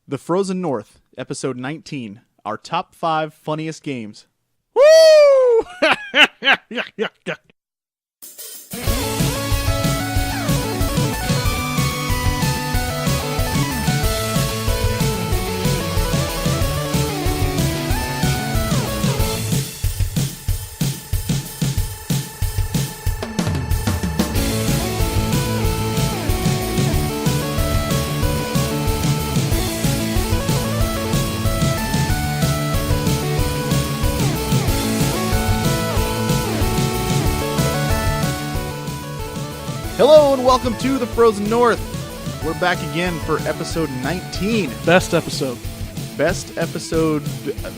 The Frozen North, episode 19, our top 5 funniest games. Woo! Hello and welcome to The Frozen North. We're back again for episode 19. Best episode. Best episode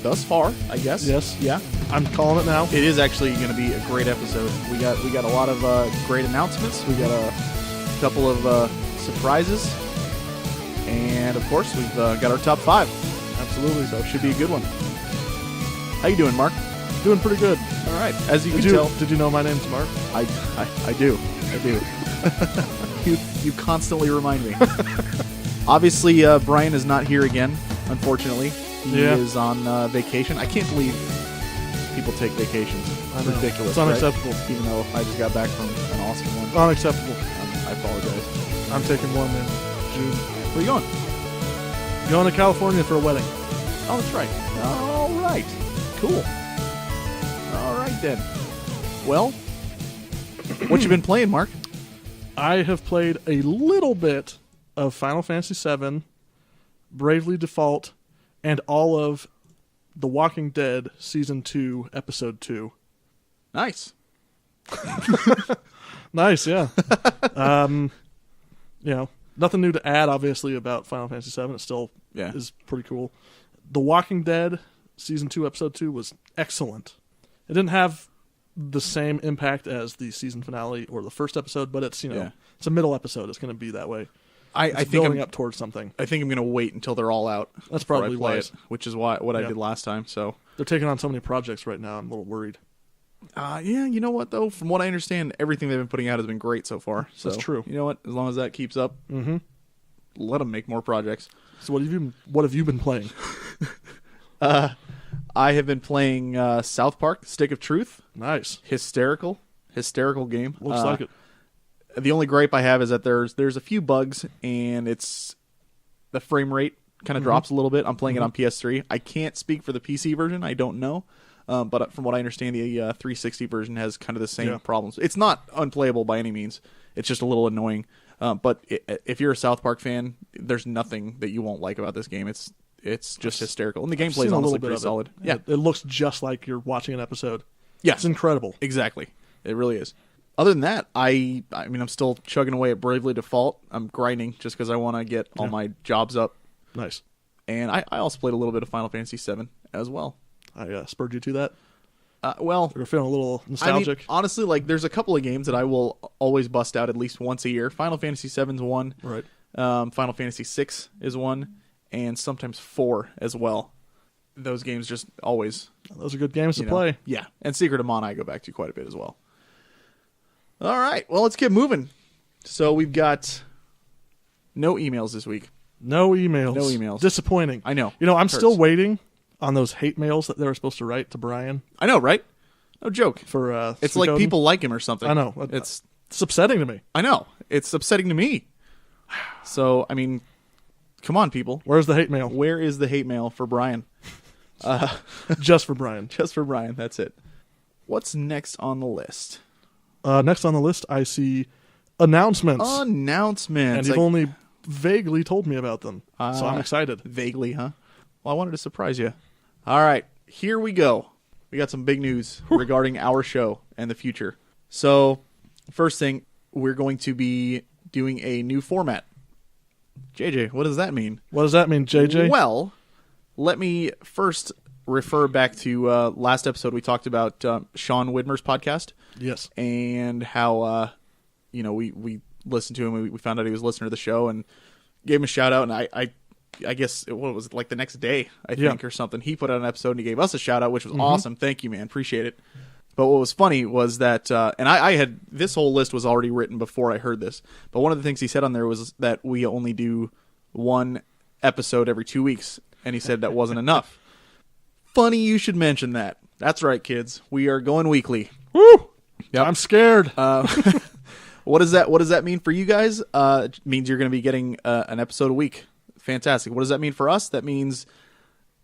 thus far, I guess. Yes. Yeah. I'm calling it now. It is actually going to be a great episode. We got a lot of great announcements. We got a couple of surprises. And, of course, we've got our top 5. Absolutely. So it should be a good one. How you doing, Mark? Doing pretty good. All right. As you can tell. Did you know my name's Mark? I do. I do. You constantly remind me. Obviously, Brian is not here again, unfortunately. He is on vacation. I can't believe people take vacations. It's ridiculous. It's unacceptable. Right? Even though I just got back from an awesome one. Unacceptable. I apologize. I'm taking one in June. Where are you going? Going to California for a wedding. Oh, that's right. All right. Cool. All right, then. Well, what you been playing, Mark? I have played a little bit of Final Fantasy VII, Bravely Default, and all of The Walking Dead Season 2, Episode 2. Nice. Nice, yeah. Nothing new to add, obviously, about Final Fantasy VII. It still is pretty cool. The Walking Dead Season 2, Episode 2 was excellent. It didn't have the same impact as the season finale or the first episode, but it's it's a middle episode. It's going to be that way. I think building up towards something. I think I'm going to wait until they're all out. That's probably wise. It, which is what I did last time. So they're taking on so many projects right now. I'm a little worried. You know what though? From what I understand, everything they've been putting out has been great so far. So that's true. You know what? As long as that keeps up, let them make more projects. So what have you been playing? I have been playing South Park: Stick of Truth. Nice, hysterical game. Looks like it. The only gripe I have is that there's a few bugs, and it's the frame rate kind of drops a little bit. I'm playing it on PS3. I can't speak for the PC version. I don't know, but from what I understand, the 360 version has kind of the same problems. It's not unplayable by any means. It's just a little annoying. But if you're a South Park fan, there's nothing that you won't like about this game. It's just hysterical. And the gameplay is honestly pretty solid. Yeah. It looks just like you're watching an episode. Yeah. It's incredible. Exactly. It really is. Other than that, I mean, I'm still chugging away at Bravely Default. I'm grinding just because I want to get all my jobs up. Nice. And I also played a little bit of Final Fantasy VII as well. I spurred you to that? Well, you're feeling a little nostalgic. I mean, honestly, like, there's a couple of games that I will always bust out at least once a year. Final Fantasy VII's one. Right. Final Fantasy VI is one. And sometimes 4 as well. Those games just always... Those are good games to play. Yeah. And Secret of Mana I go back to quite a bit as well. All right. Well, let's get moving. So we've got no emails this week. No emails. No emails. Disappointing. I know. I'm still waiting on those hate mails that they were supposed to write to Brian. I know, right? No joke. For it's Suikoden. like people like him or something. I know. It's upsetting to me. I know. It's upsetting to me. So, I mean... Come on, people. Where's the hate mail? Where is the hate mail for Brian? Just for Brian. Just for Brian. That's it. What's next on the list? Next on the list, I see announcements. Announcements. And you've only vaguely told me about them. So I'm excited. Vaguely, huh? Well, I wanted to surprise you. All right. Here we go. We got some big news regarding our show and the future. So, first thing, we're going to be doing a new format. JJ, what does that mean? What does that mean, JJ? Well, let me first refer back to last episode. We talked about Sean Widmer's podcast. Yes. And how, we listened to him. We found out he was a listener to the show and gave him a shout out. And I guess, what was it, like the next day, I think, or something. He put out an episode and he gave us a shout out, which was awesome. Thank you, man. Appreciate it. But what was funny was that, and I had, this whole list was already written before I heard this, but one of the things he said on there was that we only do one episode every 2 weeks, and he said that wasn't enough. Funny you should mention that. That's right, kids. We are going weekly. Woo! Yep. I'm scared. What does that mean for you guys? It means you're going to be getting an episode a week. Fantastic. What does that mean for us? That means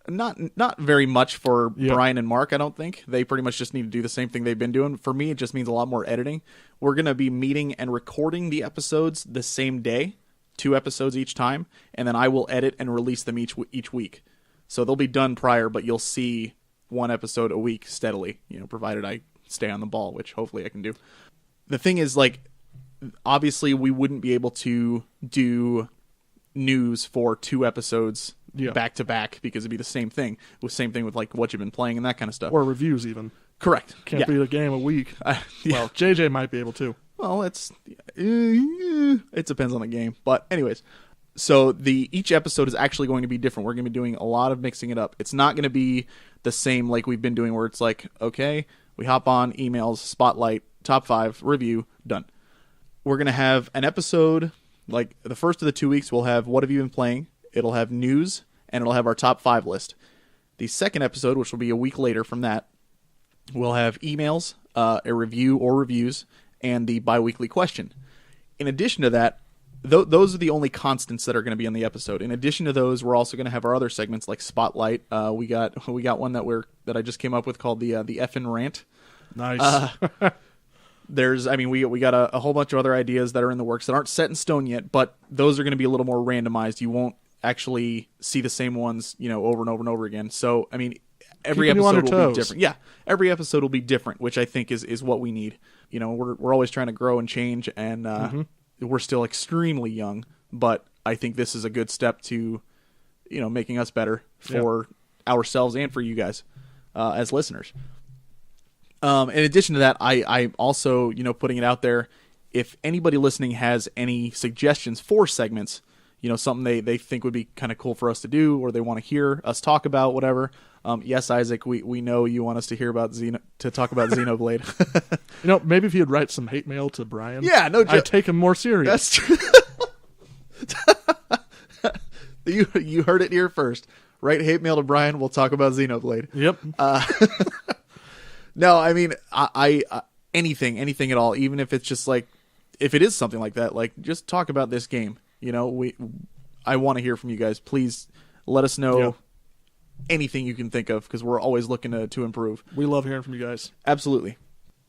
not very much for Brian and Mark, I don't think. They pretty much just need to do the same thing they've been doing. For me, it just means a lot more editing. We're going to be meeting and recording the episodes the same day, 2 episodes each time, and then I will edit and release them each week. So they'll be done prior, but you'll see 1 episode a week steadily, provided I stay on the ball, which hopefully I can do. The thing is, obviously we wouldn't be able to do news for 2 episodes back to back because it'd be the same thing. Same thing with what you've been playing and that kind of stuff. Or reviews even. Correct. Can't beat a game a week. Well, JJ might be able to. Well, it depends on the game. But anyways, so each episode is actually going to be different. We're going to be doing a lot of mixing it up. It's not going to be the same like we've been doing where it's okay, we hop on, emails, spotlight, top 5, review, done. We're going to have an episode, the first of the 2 weeks, we'll have what have you been playing? It'll have news, and it'll have our top 5 list. The second episode, which will be a week later from that, we'll have emails, a review or reviews, and the bi-weekly question. In addition to that, those are the only constants that are going to be on the episode. In addition to those, we're also going to have our other segments like Spotlight. We got one that I just came up with called the Effin' Rant. Nice. We got a whole bunch of other ideas that are in the works that aren't set in stone yet, but those are going to be a little more randomized. You won't actually see the same ones, over and over and over again. So, every episode will be different. Yeah, every episode will be different, which I think is what we need. We're always trying to grow and change, and we're still extremely young, but I think this is a good step to, making us better for ourselves and for you guys as listeners. In addition to that, I also, putting it out there, if anybody listening has any suggestions for segments, something they think would be kind of cool for us to do, or they want to hear us talk about, whatever. Yes, Isaac, we know you want us to hear about talk about Xenoblade. Maybe if you'd write some hate mail to Brian. Yeah, no joke. I'd take him more serious. That's true. You heard it here first. Write hate mail to Brian. We'll talk about Xenoblade. Yep. No, I anything at all, even if it's just if it is something like that, just talk about this game. I want to hear from you guys. Please let us know anything you can think of, because we're always looking to improve. We love hearing from you guys. Absolutely.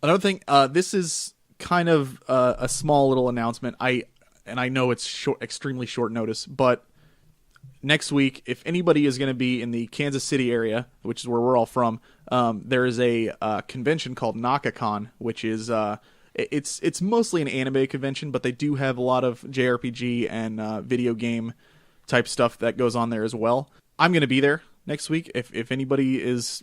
Another thing, this is kind of a small little announcement. I know it's extremely short notice, but next week, if anybody is going to be in the Kansas City area, which is where we're all from, there is a convention called NakaCon, which is it's mostly an anime convention, but they do have a lot of JRPG and video game type stuff that goes on there as well. I'm going to be there next week. If anybody is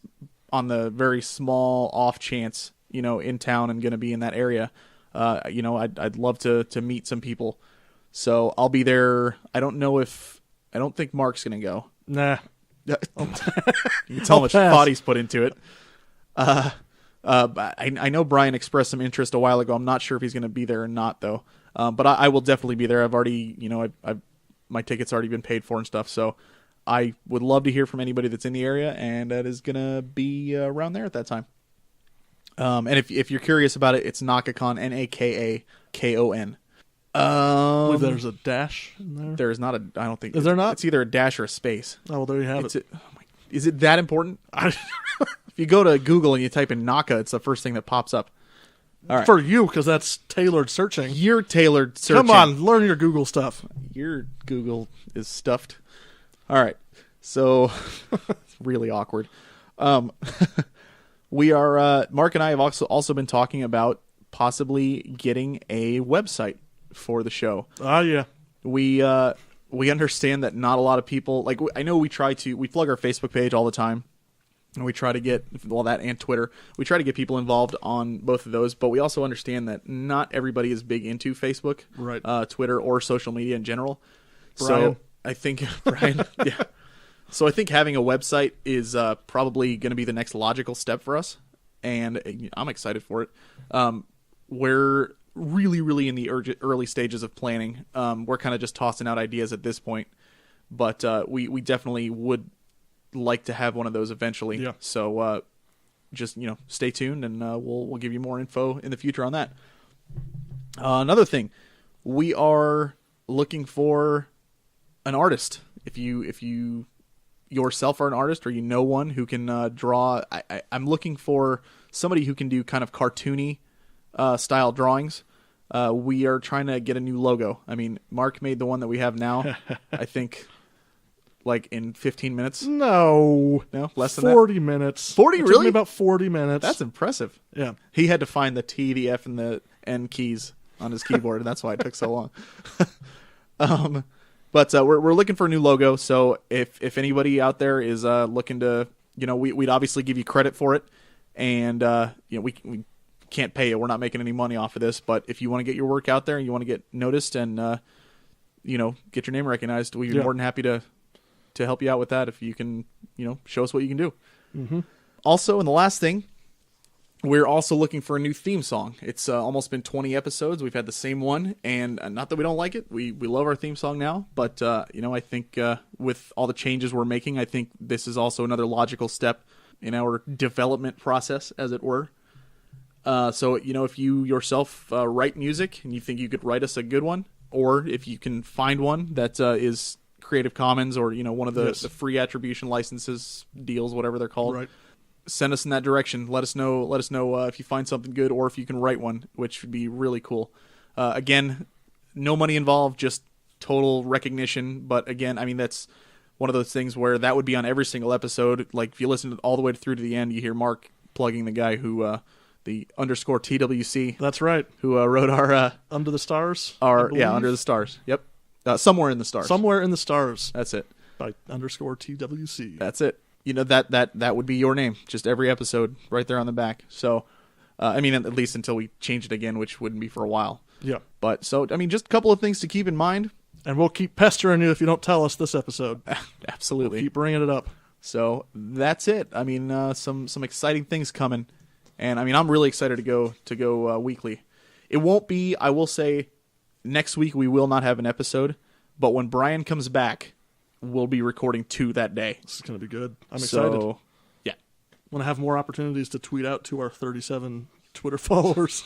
on the very small off chance, in town and going to be in that area, I'd love to meet some people. So I'll be there. I don't think Mark's going to go. Nah. You can tell how much thought he's put into it. But I know Brian expressed some interest a while ago. I'm not sure if he's going to be there or not, though. But I will definitely be there. I've already, my ticket's already been paid for and stuff. So I would love to hear from anybody that's in the area, and that is going to be around there at that time. And if you're curious about it, it's NakaCon, NAKAKON. I believe there's a dash in there. There is not I don't think. Is there not? It's either a dash or a space. Oh, well, there you have it. Is it that important? If you go to Google and you type in Naka, it's the first thing that pops up. All right. For you, because that's tailored searching. You're tailored searching. Come on, learn your Google stuff. Your Google is stuffed. All right. So, it's really awkward. We are, Mark and I have also been talking about possibly getting a website for the show. Yeah. We understand that not a lot of people, I know we plug our Facebook page all the time, and we try to get, that and Twitter, we try to get people involved on both of those, but we also understand that not everybody is big into Facebook, right, Twitter, or social media in general. Brian. So I think, Brian, yeah. So I think having a website is probably going to be the next logical step for us, and I'm excited for it. We're really in the early stages of planning. We're kind of just tossing out ideas at this point, but we definitely would like to have one of those eventually. Yeah. So just stay tuned, and we'll give you more info in the future on that. Another thing, we are looking for an artist. If you yourself are an artist, or you know one who can draw, I'm looking for somebody who can do kind of cartoony style drawings. We are trying to get a new logo. I mean, Mark made the one that we have now, I think, like in 15 minutes. No, less than 40 minutes. 40, it really? took me about 40 minutes. That's impressive. Yeah. He had to find the T, the F, and the N keys on his keyboard, and that's why it took so long. But we're looking for a new logo, so if anybody out there is looking to, we'd obviously give you credit for it, and we can't pay you. We're not making any money off of this, but if you want to get your work out there and you want to get noticed and get your name recognized, we'd be more than happy to help you out with that if you can show us what you can do. Mm-hmm. Also, and the last thing, we're also looking for a new theme song. It's almost been 20 episodes. We've had the same one, and not that we don't like it. We love our theme song now, but I think with all the changes we're making, I think this is also another logical step in our development process, as it were. So if you yourself write music and you think you could write us a good one, or if you can find one that is Creative Commons or one of the free attribution licenses deals, whatever they're called. Right. Send us in that direction. Let us know if you find something good, or if you can write one, which would be really cool. Again, no money involved, just total recognition. But again, I mean, that's one of those things where that would be on every single episode. Like if you listen all the way through to the end, you hear Mark plugging the guy who the underscore TWC. That's right. Who wrote our Under the Stars. Under the Stars. Yep. Somewhere in the Stars. Somewhere in the Stars. That's it. By underscore TWC. That's it. That would be your name, just every episode right there on the back. So, at least until we change it again, which wouldn't be for a while. Yeah. But so, just a couple of things to keep in mind. And we'll keep pestering you if you don't tell us this episode. Absolutely. We'll keep bringing it up. So that's it. Some exciting things coming, and I'm really excited to go weekly. It won't be. I will say, next week we will not have an episode, but when Brian comes back, we'll be recording 2 that day. This is going to be good. I'm excited. So, yeah. Want to have more opportunities to tweet out to our 37 Twitter followers.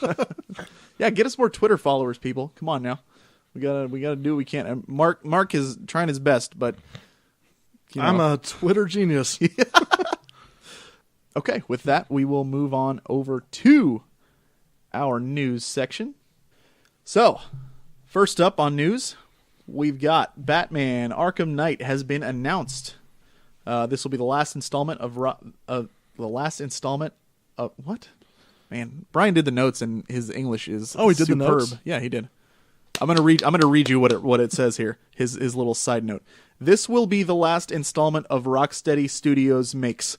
Yeah, get us more Twitter followers, people. Come on now. We gotta do what we can. And Mark is trying his best, but I'm a Twitter genius. Okay, with that, we will move on over to our news section. So, first up on news, we've got Batman Arkham Knight has been announced. This will be the last installment of what? Man, Brian did the notes, and his English is he did superb. the notes? Yeah, he did. I'm gonna read you what it says here. His little side note. This will be the last installment of Rocksteady Studios makes.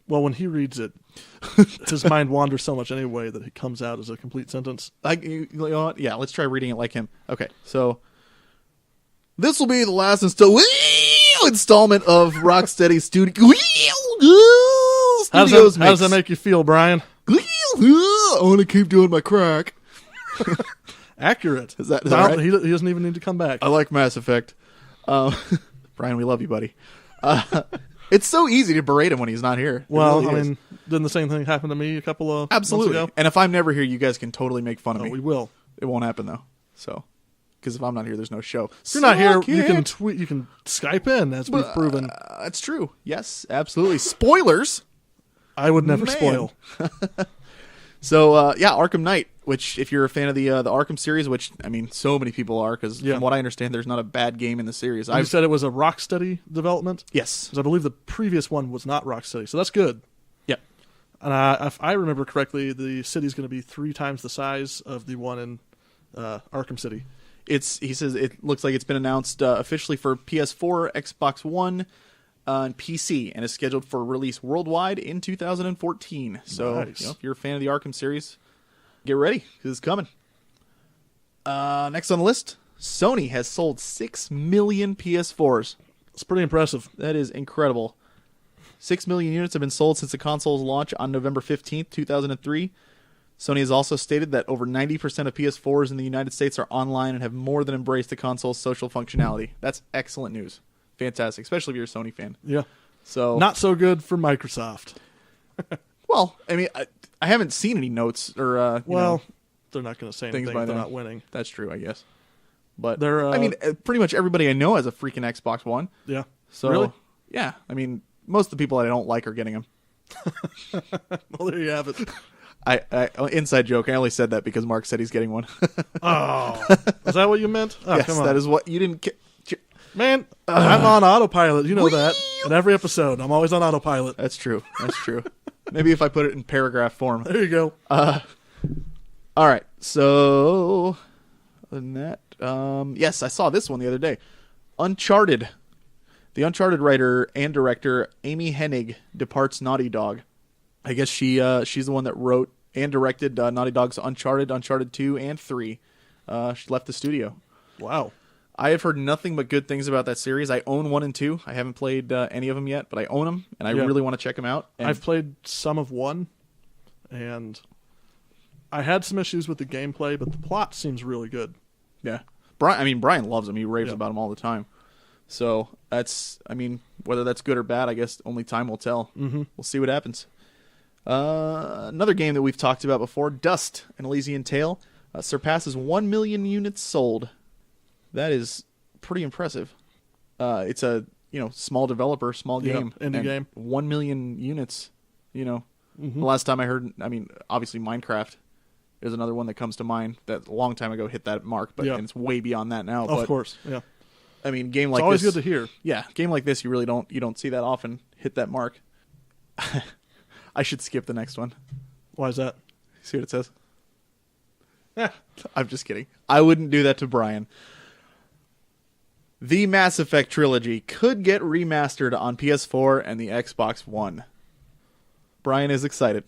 Well, when he reads it, his mind wanders so much anyway that it comes out as a complete sentence. You know what? Yeah, let's try reading it like him. Okay, so this will be the last installment of Rocksteady Studios. How does that make you feel, Brian? I want to keep doing my crack. Accurate. Is that right? He doesn't even need to come back. I like Mass Effect. Brian, we love you, buddy. It's so easy to berate him when he's not here. Well, really didn't the same thing happen to me a couple of months ago? And if I'm never here, you guys can totally make fun of me. We will. It won't happen though. So, because if I'm not here, there's no show. If you're not here, you can tweet. You can Skype in, as we've proven. That's true. Yes, absolutely. Spoilers. I would never spoil. So, Arkham Knight, which if you're a fan of the Arkham series, which, so many people are, because from what I understand, there's not a bad game in the series. You said it was a Rocksteady development? Yes. Because I believe the previous one was not Rocksteady, so that's good. Yep. And if I remember correctly, the city's going to be 3 times the size of the one in Arkham City. He says it looks like it's been announced officially for PS4, Xbox One, and PC, and is scheduled for release worldwide in 2014. So, nice. If you're a fan of the Arkham series, get ready, because it's coming. Next on the list, Sony has sold 6 million PS4s. It's pretty impressive. That is incredible. 6 million units have been sold since the console's launch on November 15th, 2003. Sony has also stated that over 90% of PS4s in the United States are online and have more than embraced the console's social functionality. That's excellent news. Fantastic, especially if you're a Sony fan. Yeah. So not so good for Microsoft. Well, I mean, I haven't seen any notes or they're not going to say anything if they're not winning. That's true, I guess. But I mean, pretty much everybody I know has a freaking Xbox One. Yeah. So really? Yeah. I mean, most of the people I don't like are getting them. Well, there you have it. I inside joke. I only said that because Mark said he's getting one. Oh, is that what you meant? Oh, yes, come on. that is what you didn't. Man, I'm on autopilot. You know that. In every episode, I'm always on autopilot. That's true. That's true. Maybe if I put it in paragraph form. There you go. All right. So, other than that, yes, I saw this one the other day. Uncharted. The Uncharted writer and director Amy Hennig departs Naughty Dog. I guess she's the one that wrote and directed Naughty Dog's Uncharted, Uncharted 2, and 3. She left the studio. Wow. I have heard nothing but good things about that series. I own 1 and 2. I haven't played any of them yet, but I own them, and I really want to check them out. And I've played some of 1, and I had some issues with the gameplay, but the plot seems really good. Yeah. Brian loves them. He raves about them all the time. So that's, I mean, whether that's good or bad, I guess only time will tell. Mm-hmm. We'll see what happens. Another game that we've talked about before, Dust, an Elysian Tale, surpasses 1 million units sold. That is pretty impressive. It's a small developer, small game, indie game, 1 million units. The last time I heard, I mean, obviously Minecraft is another one that comes to mind that a long time ago hit that mark, but and it's way beyond that now. Of course, yeah. I mean, game like it's always this, good to hear. Yeah, game like this, you don't see that often hit that mark. I should skip the next one. Why is that? See what it says? I'm just kidding. I wouldn't do that to Brian. The Mass Effect trilogy could get remastered on PS4 and the Xbox One. Brian is excited.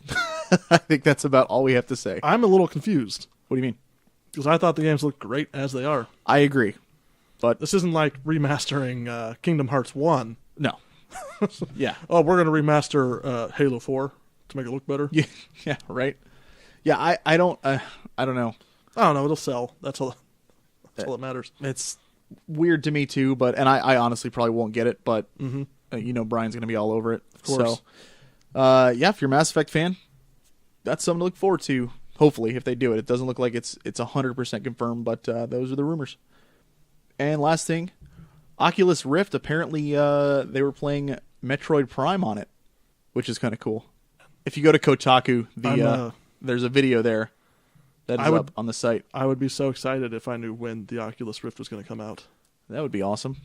I think that's about all we have to say. I'm a little confused. What do you mean? Because I thought the games looked great as they are. I agree. But this isn't like remastering Kingdom Hearts 1. No. Yeah. Oh, we're going to remaster Halo 4 to make it look better? Yeah, right? Yeah, I don't know. I don't know. It'll sell. That's all that matters. It's weird to me too, and I honestly probably won't get it, but Brian's going to be all over it. Of course. So, if you're a Mass Effect fan, that's something to look forward to. Hopefully, if they do it. It doesn't look like it's 100% confirmed, but those are the rumors. And last thing, Oculus Rift, apparently they were playing Metroid Prime on it, which is kind of cool. If you go to Kotaku, there's a video there that is up on the site. I would be so excited if I knew when the Oculus Rift was going to come out. That would be awesome.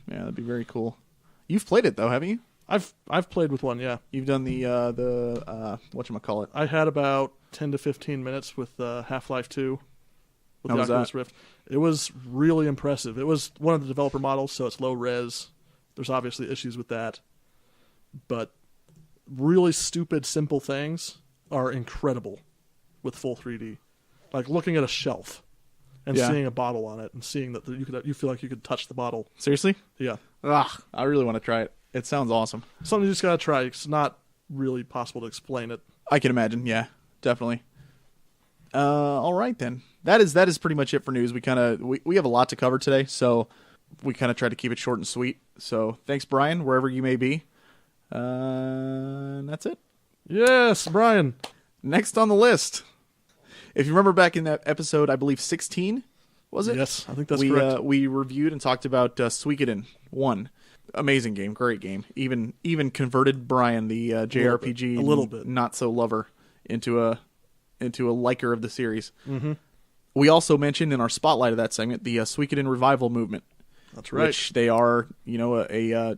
Yeah, that'd be very cool. You've played it, though, haven't you? I've played with one, yeah. You've done the whatchamacallit? I had about 10 to 15 minutes with Half-Life 2 with the Oculus Rift. It was really impressive. It was one of the developer models, so it's low res. There's obviously issues with that. But really stupid, simple things are incredible with full 3D. Like looking at a shelf and seeing a bottle on it and seeing that you feel like you could touch the bottle. Seriously? Yeah. I really want to try it. It sounds awesome. Something you just got to try. It's not really possible to explain it. I can imagine. Yeah, definitely. All right then. That is pretty much it for news. We have a lot to cover today, so we kind of try to keep it short and sweet. So thanks, Brian, wherever you may be. And that's it. Yes, Brian. Next on the list. If you remember back in that episode, I believe 16, was it? Yes, I think that's correct. We reviewed and talked about Suikoden 1. Amazing game, great game. Even converted Brian, the JRPG, a little bit, not so lover, into a liker of the series. Mm-hmm. We also mentioned in our spotlight of that segment the Suikoden Revival Movement. That's right. Which they are,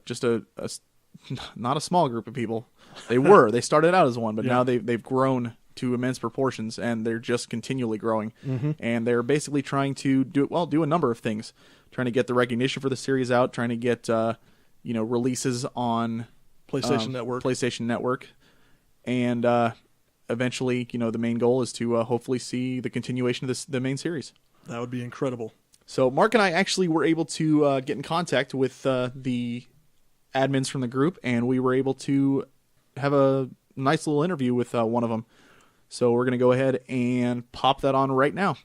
just a not a small group of people. They started out as one, but now they've grown to immense proportions, and they're just continually growing. Mm-hmm. And they're basically trying to do a number of things, trying to get the recognition for the series out, trying to get releases on PlayStation Network, and eventually, the main goal is to hopefully see the continuation of the main series. That would be incredible. So Mark and I actually were able to get in contact with the admins from the group, and we were able to have a nice little interview with one of them. So we're going to go ahead and pop that on right now.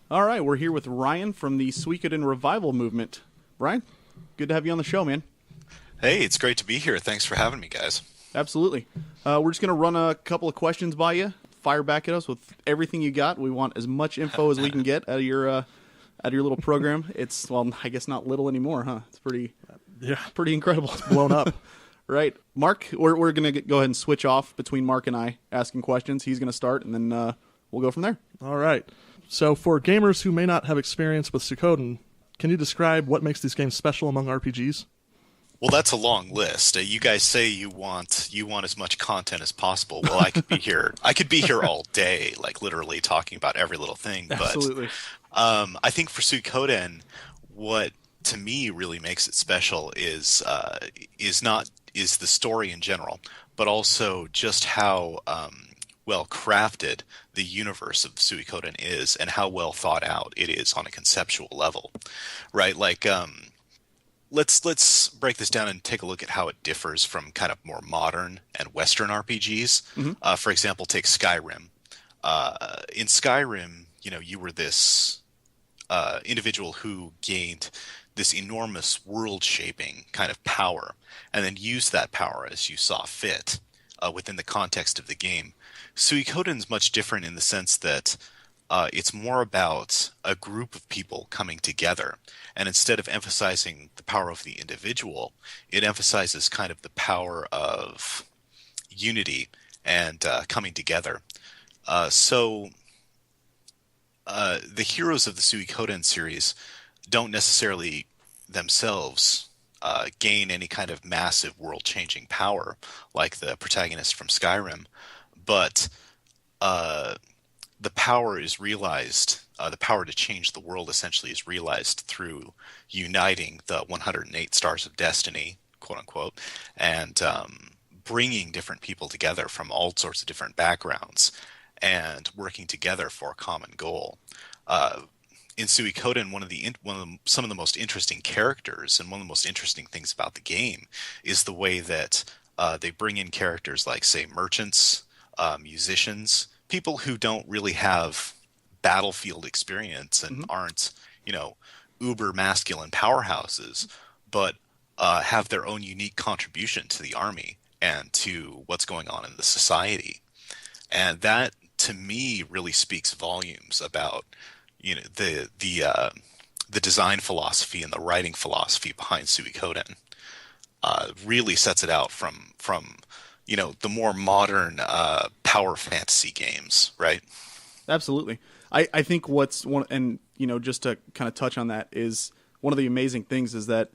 All right, we're here with Ryan from the Suikoden Revival Movement. Ryan, good to have you on the show, man. Hey, it's great to be here. Thanks for having me, guys. Absolutely. We're just going to run a couple of questions by you. Fire back at us with everything you got. We want as much info as we can get out of your little program. It's, well, I guess not little anymore, huh? It's pretty incredible. It's blown up. Right. Mark, we're going to go ahead and switch off between Mark and I asking questions. He's going to start, and then we'll go from there. All right. So for gamers who may not have experience with Suikoden, can you describe what makes these games special among RPGs? Well, that's a long list. You guys say you want as much content as possible. Well, I could be here. I could be here all day, like literally talking about every little thing. Absolutely. But I think for Suikoden, what to me really makes it special is the story in general, but also just how well crafted the universe of Suikoden is, and how well thought out it is on a conceptual level, right? Like, let's break this down and take a look at how it differs from kind of more modern and Western RPGs. Mm-hmm. For example, take Skyrim. In Skyrim, you were this individual who gained this enormous world-shaping kind of power, and then used that power as you saw fit within the context of the game. Suikoden's much different in the sense that it's more about a group of people coming together, and instead of emphasizing the power of the individual, it emphasizes kind of the power of unity and coming together. So the heroes of the Suikoden series don't necessarily themselves gain any kind of massive world-changing power like the protagonist from Skyrim, but the power is realized, the power to change the world essentially is realized through uniting the 108 stars of destiny, quote unquote, and bringing different people together from all sorts of different backgrounds and working together for a common goal. In Suikoden, some of the most interesting characters and one of the most interesting things about the game is the way that they bring in characters like, say, merchants, musicians, people who don't really have battlefield experience and aren't, uber masculine powerhouses, but have their own unique contribution to the army and to what's going on in the society. And that, to me, really speaks volumes about the design philosophy and the writing philosophy behind Suikoden. Really sets it out from the more modern power fantasy games, right? Absolutely. I think what's one, and just to kind of touch on that, is one of the amazing things is that,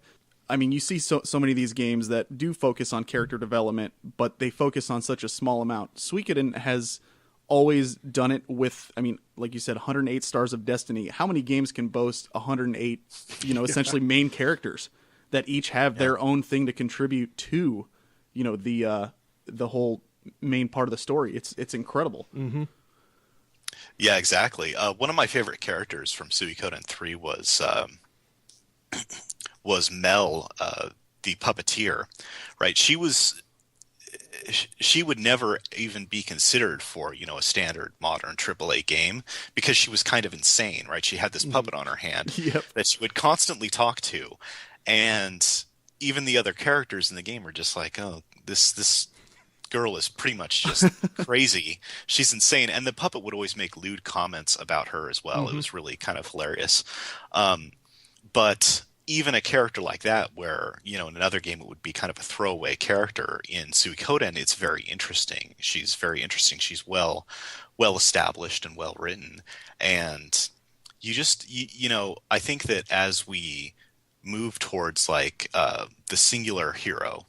I mean, you see so many of these games that do focus on character development, but they focus on such a small amount. Suikoden has always done it with, I mean, like you said, 108 stars of destiny. How many games can boast 108, essentially main characters that each have their own thing to contribute to, the whole main part of the story? It's incredible. Mm-hmm. Yeah, exactly. One of my favorite characters from Suikoden 3 was Mel, the puppeteer, right? She would never even be considered for, a standard modern AAA game because she was kind of insane, right? She had this puppet on her hand that she would constantly talk to. And even the other characters in the game are just like, oh, this girl is pretty much just crazy. She's insane. And the puppet would always make lewd comments about her as well. It was really kind of hilarious. But even a character like that, where, in another game it would be kind of a throwaway character, in Suikoden it's very interesting. She's very interesting. She's well established and well written. And you just, I think that as we move towards like the singular hero,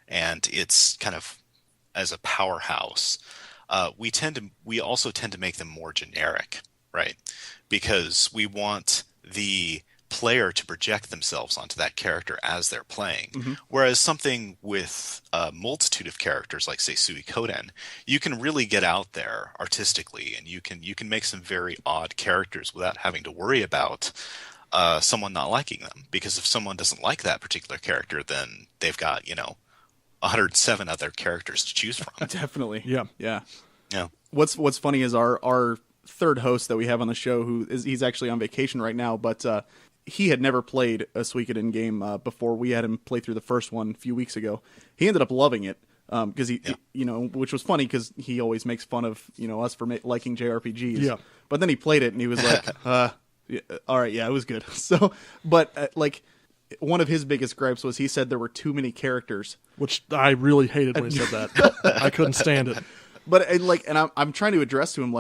and it's kind of as a powerhouse, we also tend to make them more generic, right? Because we want the player to project themselves onto that character as they're playing. Whereas something with a multitude of characters, like say Suikoden, you can really get out there artistically, and you can make some very odd characters without having to worry about someone not liking them. Because if someone doesn't like that particular character, then they've got 107 other characters to choose from. Definitely. Yeah. Yeah. Yeah. What's funny is our third host that we have on the show, he's actually on vacation right now, but he had never played a Suikoden game before. We had him play through the first one a few weeks ago. He ended up loving it because he, which was funny because he always makes fun of us for liking JRPGs. Yeah. But then he played it and he was like, yeah, all right, yeah, it was good. So, but like one of his biggest gripes was he said there were too many characters, which I really hated when he said that. I couldn't stand it. But I'm trying to address to him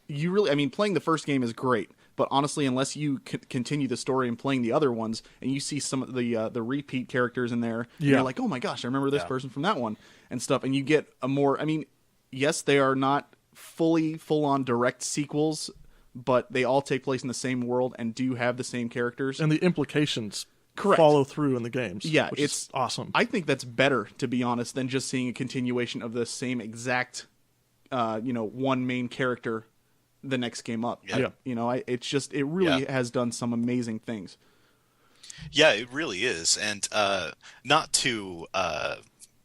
you really, I mean, playing the first game is great, but honestly, unless you continue the story and playing the other ones, and you see some of the repeat characters in there, and you're like, oh my gosh, I remember this person from that one and stuff, and you get a more, I mean, yes, they are not full on direct sequels, but they all take place in the same world and do have the same characters, and the implications correct follow through in the games. Yeah, which it's is awesome. I think that's better, to be honest, than just seeing a continuation of the same exact, one main character the next game up. Yeah. It really has done some amazing things. Yeah, it really is. And not to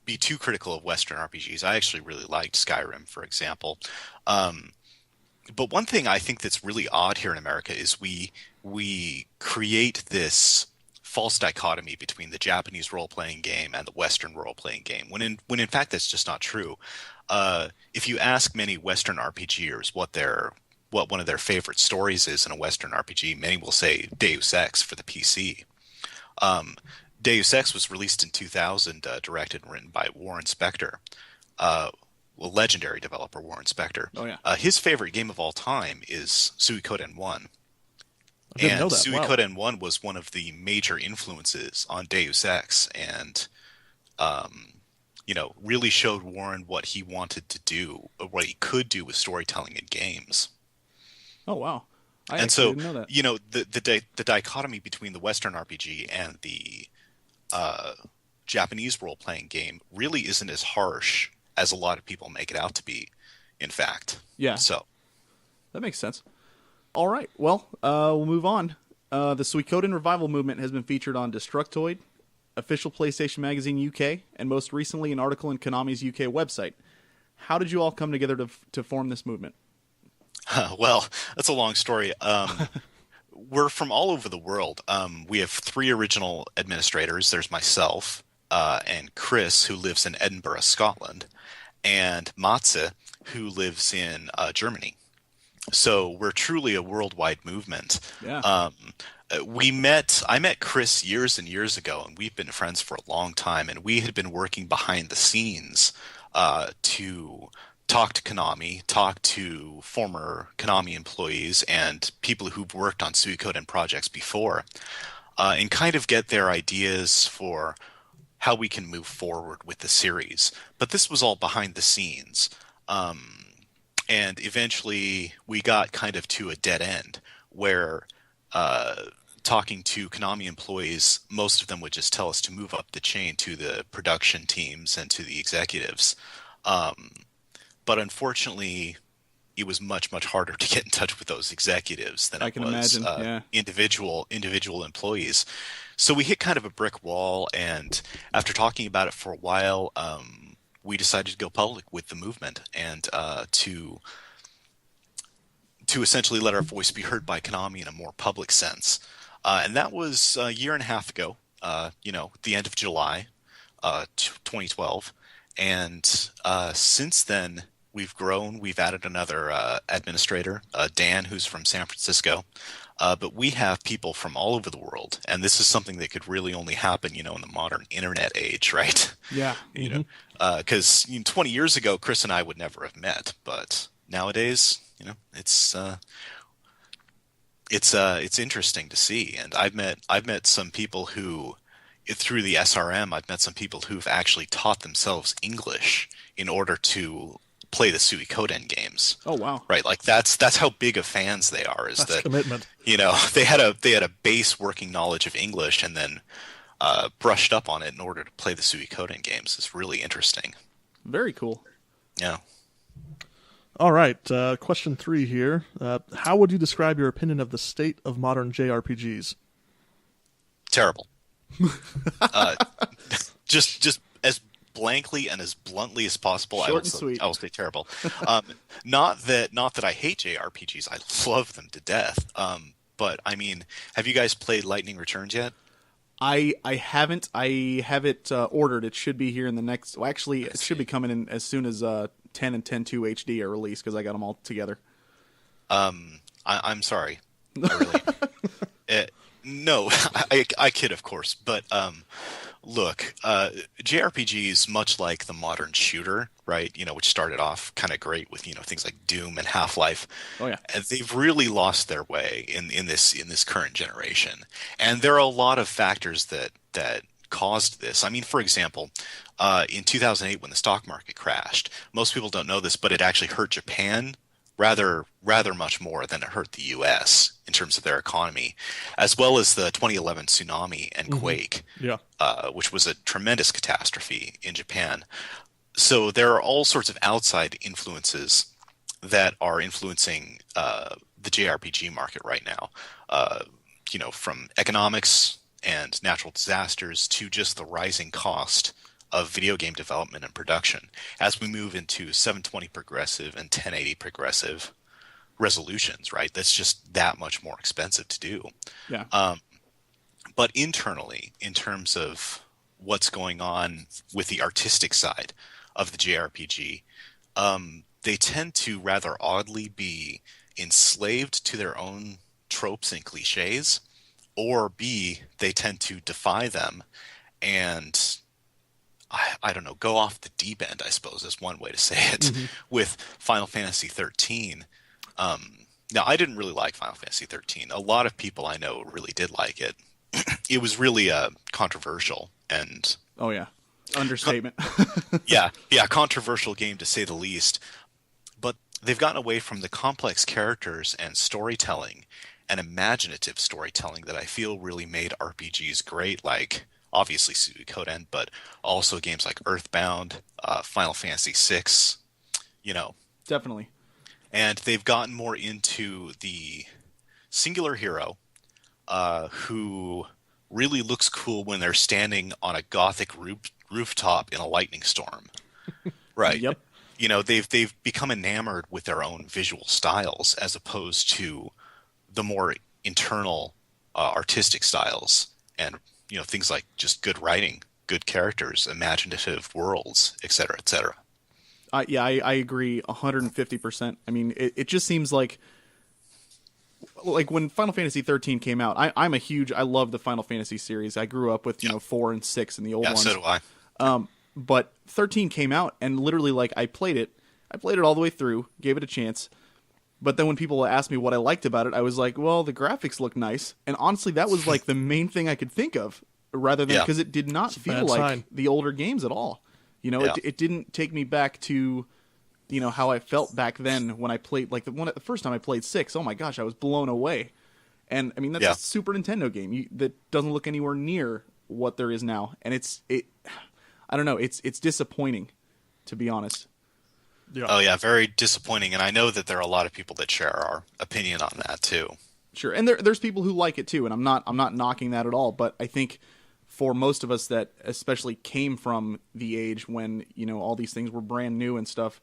be too critical of Western RPGs, I actually really liked Skyrim, for example. But one thing I think that's really odd here in America is we create this false dichotomy between the Japanese role-playing game and the Western role-playing game, when in fact that's just not true. If you ask many Western RPGers what one of their favorite stories is in a Western RPG, many will say Deus Ex for the PC. Deus Ex was released in 2000, directed and written by Warren Spector, legendary developer Warren Spector. Oh, yeah. His favorite game of all time is Suikoden 1. I didn't know that. Suikoden 1 was one of the major influences on Deus Ex, and really showed Warren what he wanted to do, or what he could do with storytelling in games. Oh wow! I and actually so didn't know that. The dichotomy between the Western RPG and the Japanese role-playing game really isn't as harsh as a lot of people make it out to be. In fact, yeah. So that makes sense. All right, well, we'll move on. The Suikoden Revival Movement has been featured on Destructoid, official PlayStation Magazine UK, and most recently an article in Konami's UK website. How did you all come together to form this movement? Well, that's a long story. We're from all over the world. We have 3 original administrators. There's myself and Chris, who lives in Edinburgh, Scotland, and Matze, who lives in Germany. So we're truly a worldwide movement. Yeah. I met Chris years and years ago, and we've been friends for a long time, and we had been working behind the scenes to talk to Konami, talk to former Konami employees and people who've worked on Suikoden projects before, and kind of get their ideas for how we can move forward with the series. But this was all behind the scenes. And eventually we got kind of to a dead end where talking to Konami employees, most of them would just tell us to move up the chain to the production teams and to the executives. But unfortunately, it was much, much harder to get in touch with those executives than it was individual employees. So we hit kind of a brick wall, and after talking about it for a while, we decided to go public with the movement and to essentially let our voice be heard by Konami in a more public sense. And that was a year and a half ago, the end of July 2012. And since then, we've grown. We've added another administrator, Dan, who's from San Francisco. But we have people from all over the world. And this is something that could really only happen, in the modern internet age, right? Yeah. Because 20 years ago, Chris and I would never have met. But nowadays, it's interesting to see. And I've met some people who, through the SRM, I've met some people who've actually taught themselves English in order to play the Suikoden games. Oh wow! Right, like that's how big of fans they are. That's commitment. They had a base working knowledge of English and then brushed up on it in order to play the Suikoden games. It's really interesting. Very cool. Yeah. All right, question 3 here. How would you describe your opinion of the state of modern JRPGs? Terrible. Just as blankly and as bluntly as possible, Short and sweet. I will say terrible. Not that I hate JRPGs. I love them to death. But I mean, have you guys played Lightning Returns yet? I haven't. I have it ordered. It should be here in the next. Well, actually, it should be coming in as soon as 10 and 10.2 HD are released because I got them all together. I'm sorry. I really. No, I kid, of course. But look, JRPGs, much like the modern shooter, right? Which started off kind of great with things like Doom and Half-Life. Oh yeah, and they've really lost their way in this current generation. And there are a lot of factors that caused this. I mean, for example, in 2008 when the stock market crashed, most people don't know this, but it actually hurt Japan rather much more than it hurt the U.S. in terms of their economy, as well as the 2011 tsunami and quake, which was a tremendous catastrophe in Japan. So there are all sorts of outside influences that are influencing the JRPG market right now, from economics and natural disasters to just the rising cost of video game development and production as we move into 720 progressive and 1080 progressive resolutions, right? That's just that much more expensive to do. Yeah. But internally, in terms of what's going on with the artistic side of the JRPG, they tend to rather oddly be enslaved to their own tropes and cliches, or B, they tend to defy them and I don't know, go off the deep end, I suppose is one way to say it, with Final Fantasy 13. Now, I didn't really like Final Fantasy 13. A lot of people I know really did like it. It was really controversial and... Oh, yeah. Understatement. yeah, controversial game to say the least. But they've gotten away from the complex characters and storytelling and imaginative storytelling that I feel really made RPGs great, like... obviously Suikoden, but also games like Earthbound, Final Fantasy VI, Definitely. And they've gotten more into the singular hero who really looks cool when they're standing on a gothic rooftop in a lightning storm. Right. Yep. They've become enamored with their own visual styles as opposed to the more internal artistic styles and things like just good writing, good characters, imaginative worlds, et cetera, et cetera. I agree 150%. I mean, it just seems like when Final Fantasy 13 came out, I love the Final Fantasy series. I grew up with, 4 and 6 and the old ones. Yeah, so do I. But 13 came out and literally I played it all the way through, gave it a chance. But then when people asked me what I liked about it, I was like, well, the graphics look nice. And honestly, that was the main thing I could think of, rather than because it did not feel like the older games at all. It didn't take me back to, how I felt back then when I played, the first time I played 6. Oh my gosh, I was blown away. And I mean, that's a Super Nintendo game that doesn't look anywhere near what there is now. And I don't know, it's disappointing, to be honest. Yeah. Oh yeah, very disappointing, and I know that there are a lot of people that share our opinion on that too. Sure, and there's people who like it too, and I'm not knocking that at all. But I think for most of us that especially came from the age when all these things were brand new and stuff,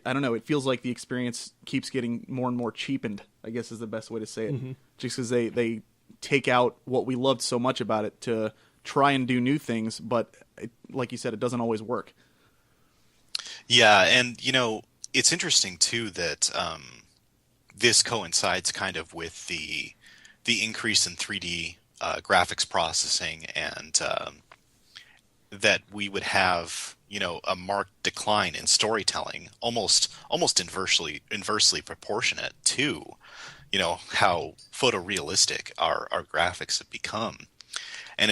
I don't know, it feels like the experience keeps getting more and more cheapened, I guess is the best way to say it. Just because they take out what we loved so much about it to try and do new things, but like you said, it doesn't always work. Yeah, and it's interesting too that this coincides kind of with the increase in 3D graphics processing, and that we would have a marked decline in storytelling, almost inversely proportionate to how photorealistic our graphics have become, and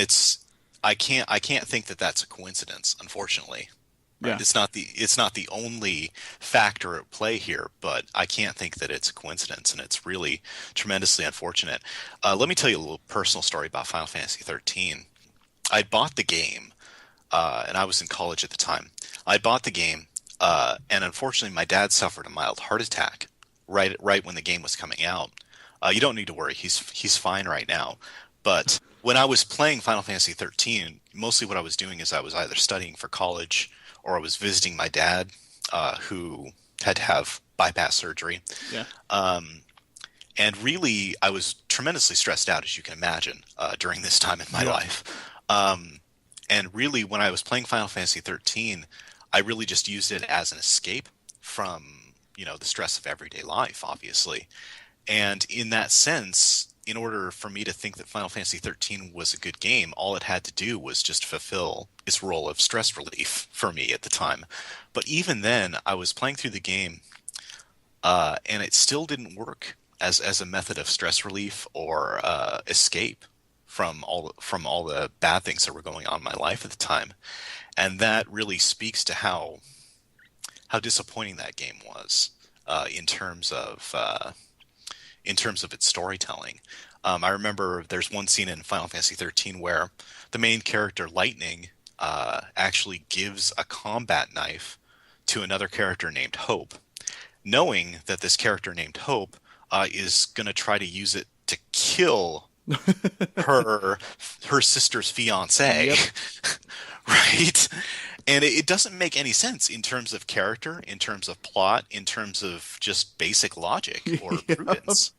I can't think that that's a coincidence, unfortunately. Right? Yeah. It's not the only factor at play here, but I can't think that it's a coincidence, and it's really tremendously unfortunate. Let me tell you a little personal story about Final Fantasy 13. I bought the game, and I was in college at the time. I bought the game, and unfortunately, my dad suffered a mild heart attack right when the game was coming out. You don't need to worry; he's fine right now. But when I was playing Final Fantasy 13, mostly what I was doing is I was either studying for college or I was visiting my dad, who had to have bypass surgery. Yeah. And really, I was tremendously stressed out, as you can imagine, during this time in my life. And really, when I was playing Final Fantasy 13, I really just used it as an escape from, the stress of everyday life, obviously. And in that sense, in order for me to think that Final Fantasy 13 was a good game, all it had to do was just fulfill its role of stress relief for me at the time. But even then, I was playing through the game, and it still didn't work as a method of stress relief or escape from all the bad things that were going on in my life at the time. And that really speaks to how disappointing that game was in terms of its storytelling. I remember there's one scene in Final Fantasy 13 where the main character, Lightning, actually gives a combat knife to another character named Hope, knowing that this character named Hope is going to try to use it to kill her sister's fiance. Yep. Right? And it doesn't make any sense in terms of character, in terms of plot, in terms of just basic logic or prudence.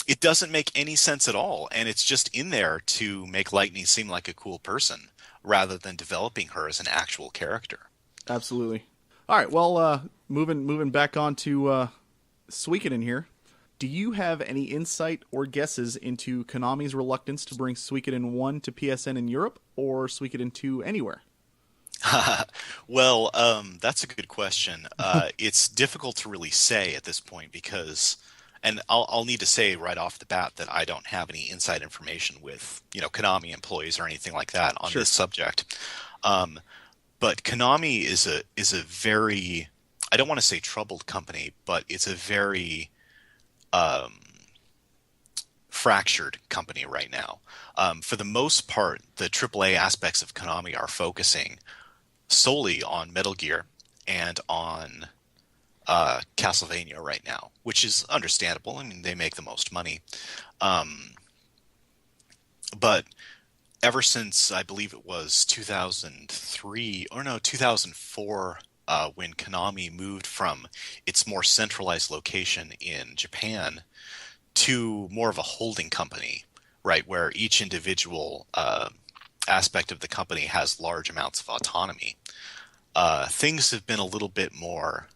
It doesn't make any sense at all, and it's just in there to make Lightning seem like a cool person rather than developing her as an actual character. Absolutely. All right, well, moving back on to Suikoden here. Do you have any insight or guesses into Konami's reluctance to bring Suikoden 1 to PSN in Europe or Suikoden 2 anywhere? Well, that's a good question. It's difficult to really say at this point because, and I'll need to say right off the bat that I don't have any inside information with, Konami employees or anything like that on this subject. But Konami is a very, I don't want to say troubled company, but it's a very fractured company right now. For the most part, the AAA aspects of Konami are focusing solely on Metal Gear and on Castlevania right now, which is understandable. I mean, they make the most money. But ever since, I believe it was 2004, when Konami moved from its more centralized location in Japan to more of a holding company, right, where each individual aspect of the company has large amounts of autonomy, things have been a little bit more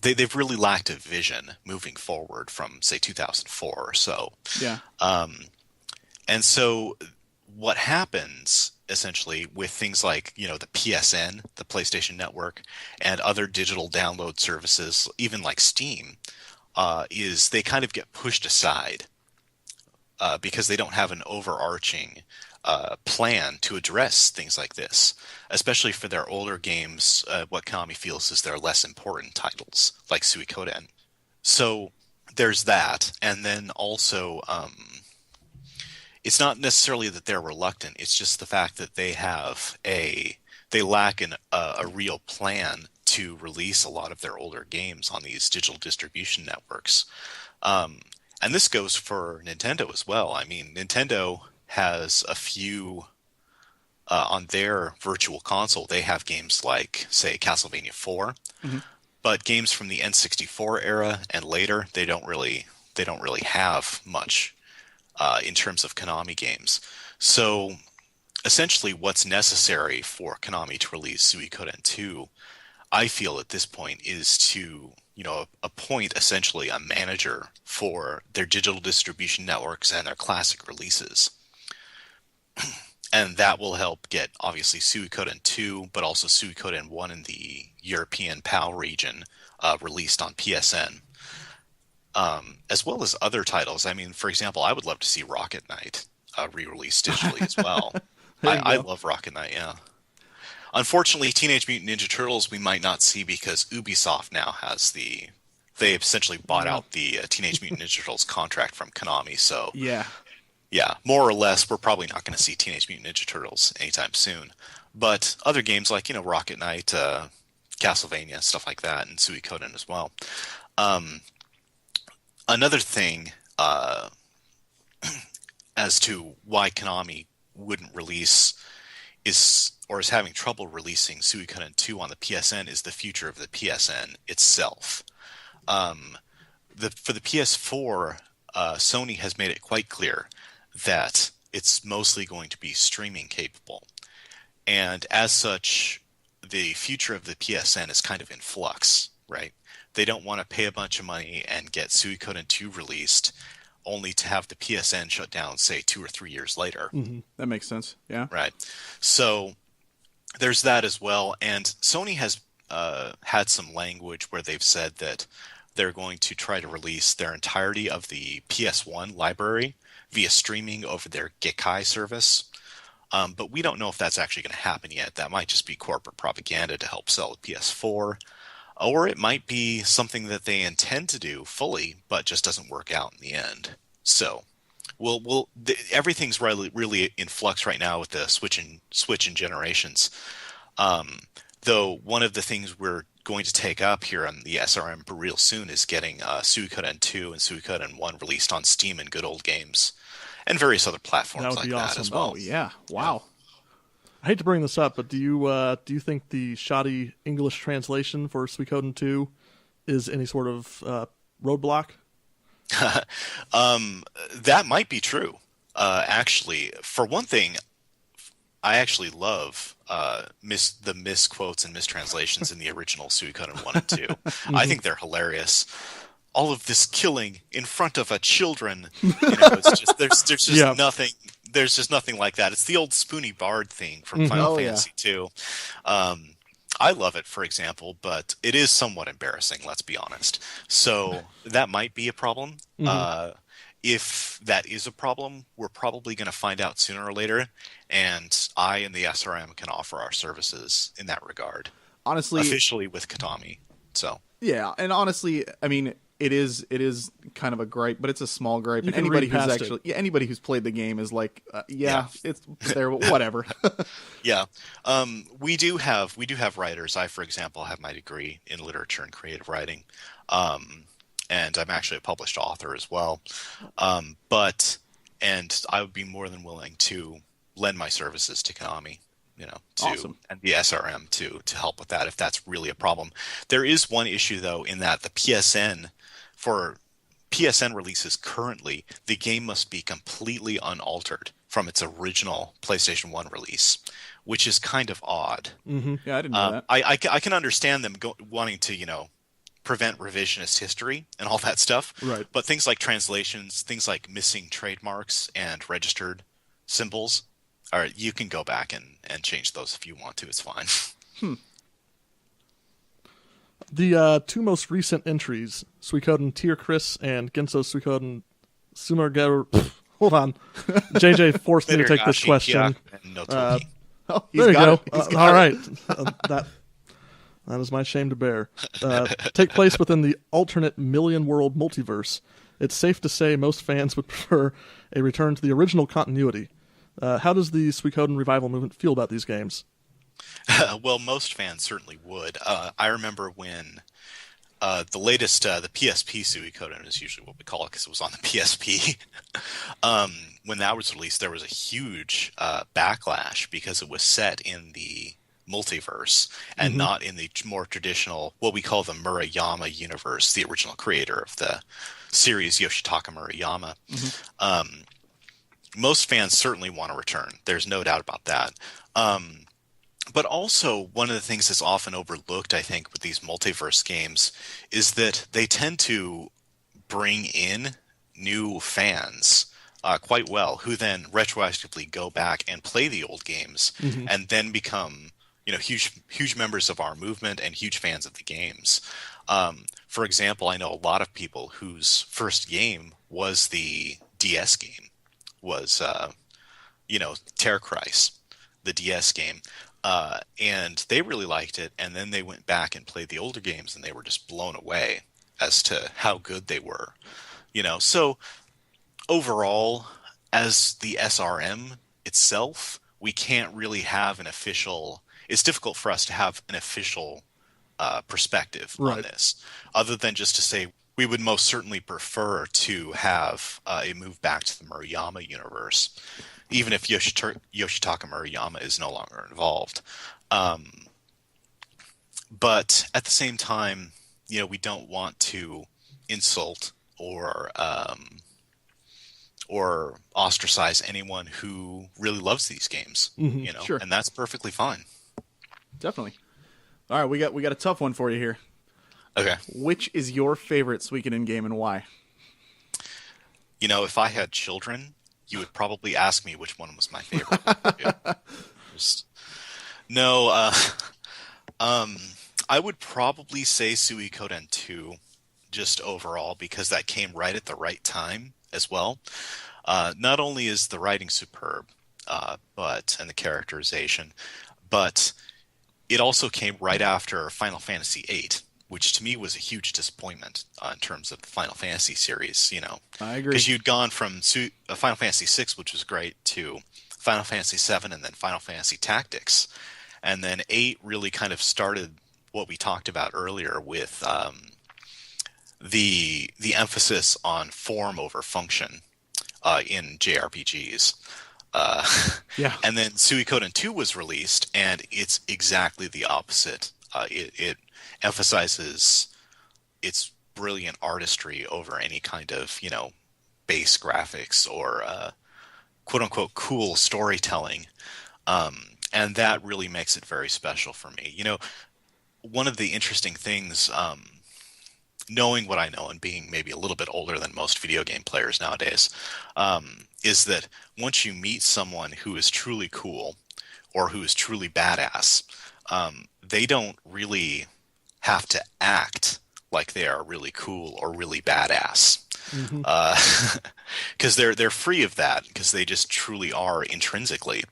they've really lacked a vision moving forward from, say, 2004 or so. Yeah. And so what happens essentially with things like, the PSN, the PlayStation Network, and other digital download services, even like Steam, is they kind of get pushed aside because they don't have an overarching plan to address things like this, especially for their older games. What Konami feels is their less important titles, like Suikoden. So there's that, and then also it's not necessarily that they're reluctant. It's just the fact that they lack a real plan to release a lot of their older games on these digital distribution networks. And this goes for Nintendo as well. I mean, Nintendo has a few on their virtual console. They have games like, say, Castlevania 4, but games from the N64 era and later, they don't really have much in terms of Konami games. So essentially what's necessary for Konami to release Suikoden 2, I feel at this point, is to appoint essentially a manager for their digital distribution networks and their classic releases. And that will help get, obviously, Suikoden 2, but also Suikoden 1 in the European PAL region released on PSN, as well as other titles. I mean, for example, I would love to see Rocket Knight re-released digitally as well. I love Rocket Knight, yeah. Unfortunately, Teenage Mutant Ninja Turtles we might not see because Ubisoft now has they essentially bought out the Teenage Mutant Ninja Turtles contract from Konami. So yeah, more or less, we're probably not going to see Teenage Mutant Ninja Turtles anytime soon. But other games like Rocket Knight, Castlevania, stuff like that, and Suikoden as well. Another thing, as to why Konami wouldn't release is having trouble releasing Suikoden 2 on the PSN is the future of the PSN itself. For the PS4, Sony has made it quite clear that it's mostly going to be streaming capable. And as such, the future of the PSN is kind of in flux, right? They don't want to pay a bunch of money and get Suikoden 2 released only to have the PSN shut down, say, 2 or 3 years later. Mm-hmm. That makes sense, yeah. Right. So there's that as well. And Sony has had some language where they've said that they're going to try to release their entirety of the PS1 library via streaming over their Gikkai service. But we don't know if that's actually going to happen yet. That might just be corporate propaganda to help sell the PS4. Or it might be something that they intend to do fully, but just doesn't work out in the end. So, everything's really in flux right now with the switch in generations. Though one of the things we're going to take up here on the SRM real soon is getting Suikoden 2 and Suikoden 1 released on Steam and Good Old Games, and various other platforms like that as well. Oh yeah! Wow. Yeah. I hate to bring this up, but do you think the shoddy English translation for Suikoden 2 is any sort of roadblock? That might be true. Actually, for one thing, I actually love the misquotes and mistranslations in the original Suikoden 1 and 2. Mm-hmm. I think they're hilarious. All of this killing in front of a children, it's just there's just nothing. There's just nothing like that. It's the old Spoony Bard thing from Final Fantasy II. I love it, for example, but it is somewhat embarrassing, let's be honest. So that might be a problem. Mm-hmm. If that is a problem, we're probably going to find out sooner or later, and I and the SRM can offer our services in that regard. Honestly, officially with Konami. So yeah, and honestly, I mean, it is kind of a gripe, but it's a small gripe. And anybody who's played the game is like, it's there, whatever. Yeah, we do have writers. I, for example, have my degree in literature and creative writing, and I'm actually a published author as well. And I would be more than willing to lend my services to Konami. Awesome. And the SRM to help with that if that's really a problem. There is one issue though, in that the PSN for PSN releases currently, the game must be completely unaltered from its original PlayStation 1 release, which is kind of odd. Mm-hmm. Yeah, I didn't know that. I can understand them wanting to prevent revisionist history and all that stuff. Right. But things like translations, things like missing trademarks and registered symbols, you can go back and change those if you want to. It's fine. The two most recent entries, Suikoden Tier Chris and Genso Suikoden Sumerger. Hold on. JJ forced me to take this question. There you go. All right. That is my shame to bear. Take place within the alternate Million World multiverse. It's safe to say most fans would prefer a return to the original continuity. How does the Suikoden Revival Movement feel about these games? Well, most fans certainly would. I remember when the latest, the PSP Suikoden is usually what we call it because it was on the PSP. When that was released, there was a huge backlash because it was set in the multiverse and not in the more traditional, what we call the Murayama universe, the original creator of the series, Yoshitaka Murayama. Mm-hmm. Most fans certainly want to return. There's no doubt about that. But also, one of the things that's often overlooked, I think, with these multiverse games is that they tend to bring in new fans quite well, who then retroactively go back and play the old games and then become, huge members of our movement and huge fans of the games. For example, I know a lot of people whose first game was the DS game, was, Terror Christ, the DS game. And they really liked it, and then they went back and played the older games, and they were just blown away as to how good they were. So overall, as the SRM itself, we can't really have an official... It's difficult for us to have an official perspective on this, other than just to say we would most certainly prefer to have a move back to the Murayama universe, even if Yoshitaka Murayama is no longer involved. But at the same time, we don't want to insult or ostracize anyone who really loves these games, Sure. And that's perfectly fine. Definitely. All right, we got a tough one for you here. Okay. Which is your favorite Suikoden game and why? If I had children, you would probably ask me which one was my favorite. No, I would probably say Suikoden 2, just overall, because that came right at the right time as well. Not only is the writing superb, and the characterization, but it also came right after Final Fantasy VIII, which to me was a huge disappointment in terms of the Final Fantasy series. I agree. Because you'd gone from Final Fantasy VI, which was great, to Final Fantasy VII, and then Final Fantasy Tactics, and then 8 really kind of started what we talked about earlier with the emphasis on form over function in JRPGs. Yeah. And then Suikoden 2 was released, and it's exactly the opposite. It emphasizes its brilliant artistry over any kind of, base graphics or quote-unquote cool storytelling. And that really makes it very special for me. One of the interesting things, knowing what I know and being maybe a little bit older than most video game players nowadays, is that once you meet someone who is truly cool or who is truly badass, they don't really have to act like they are really cool or really badass. Because they're free of that, because they just truly are intrinsically.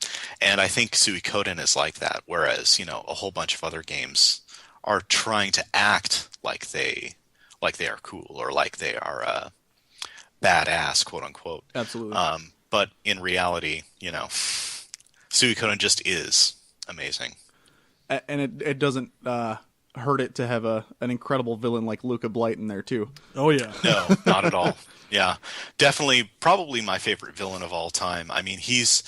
And I think Suikoden is like that, whereas a whole bunch of other games are trying to act like they are cool or like they are badass, quote unquote. Absolutely. But in reality, Suikoden just is amazing. And it doesn't hurt it to have an incredible villain like Luca Blight in there too. Oh yeah. No, not at all. Yeah, definitely, probably my favorite villain of all time. I mean, he's,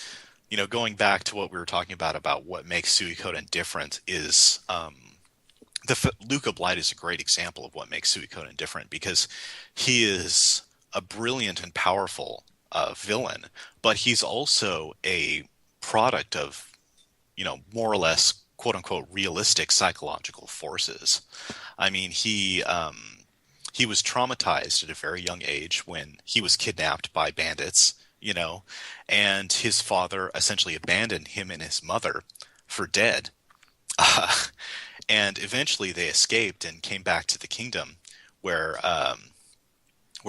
going back to what we were talking about what makes Suikoden different is Luca Blight is a great example of what makes Suikoden different, because he is a brilliant and powerful villain, but he's also a product of, more or less quote unquote realistic psychological forces. I mean, he was traumatized at a very young age when he was kidnapped by bandits, and his father essentially abandoned him and his mother for dead. And eventually they escaped and came back to the kingdom where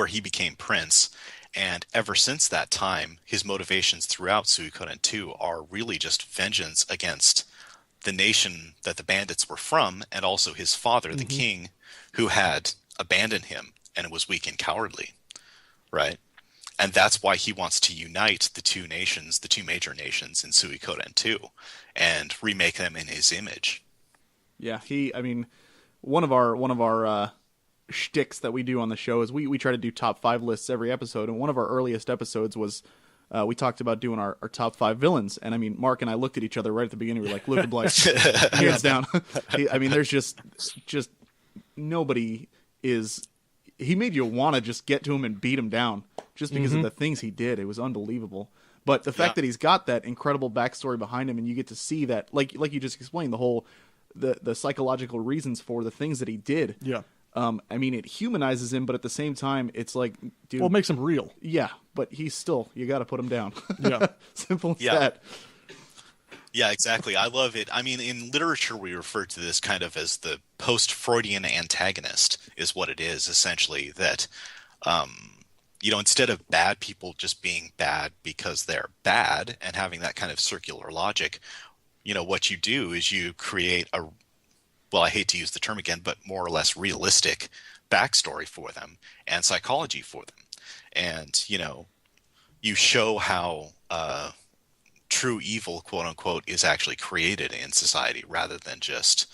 he became prince. And ever since that time, his motivations throughout Suikoden 2 are really just vengeance against the nation that the bandits were from, and also his father, the king, who had abandoned him and was weak and cowardly, right? And that's why he wants to unite the two nations, the two major nations in Suikoden 2, and remake them in his image. Yeah, one of our shticks that we do on the show is we try to do top 5 lists every episode, and one of our earliest episodes was we talked about doing our top 5 villains, and Mark and I looked at each other right at the beginning. We were like, Luca Blight, hands down. There's just nobody is. He made you want to just get to him and beat him down just because of the things he did. It was unbelievable. But the fact that he's got that incredible backstory behind him, and you get to see that, like you just explained, the whole the psychological reasons for the things that he did. Yeah. It humanizes him, but at the same time, it's like, dude. Well, it makes him real. Yeah, but he's still, you got to put him down. Yeah. Simple as that. Yeah, exactly. I love it. I mean, in literature, we refer to this kind of as the post-Freudian antagonist, is what it is, essentially, that, instead of bad people just being bad because they're bad and having that kind of circular logic, what you do is you create I hate to use the term again, but more or less realistic backstory for them and psychology for them. And, you show how true evil, quote unquote, is actually created in society, rather than just,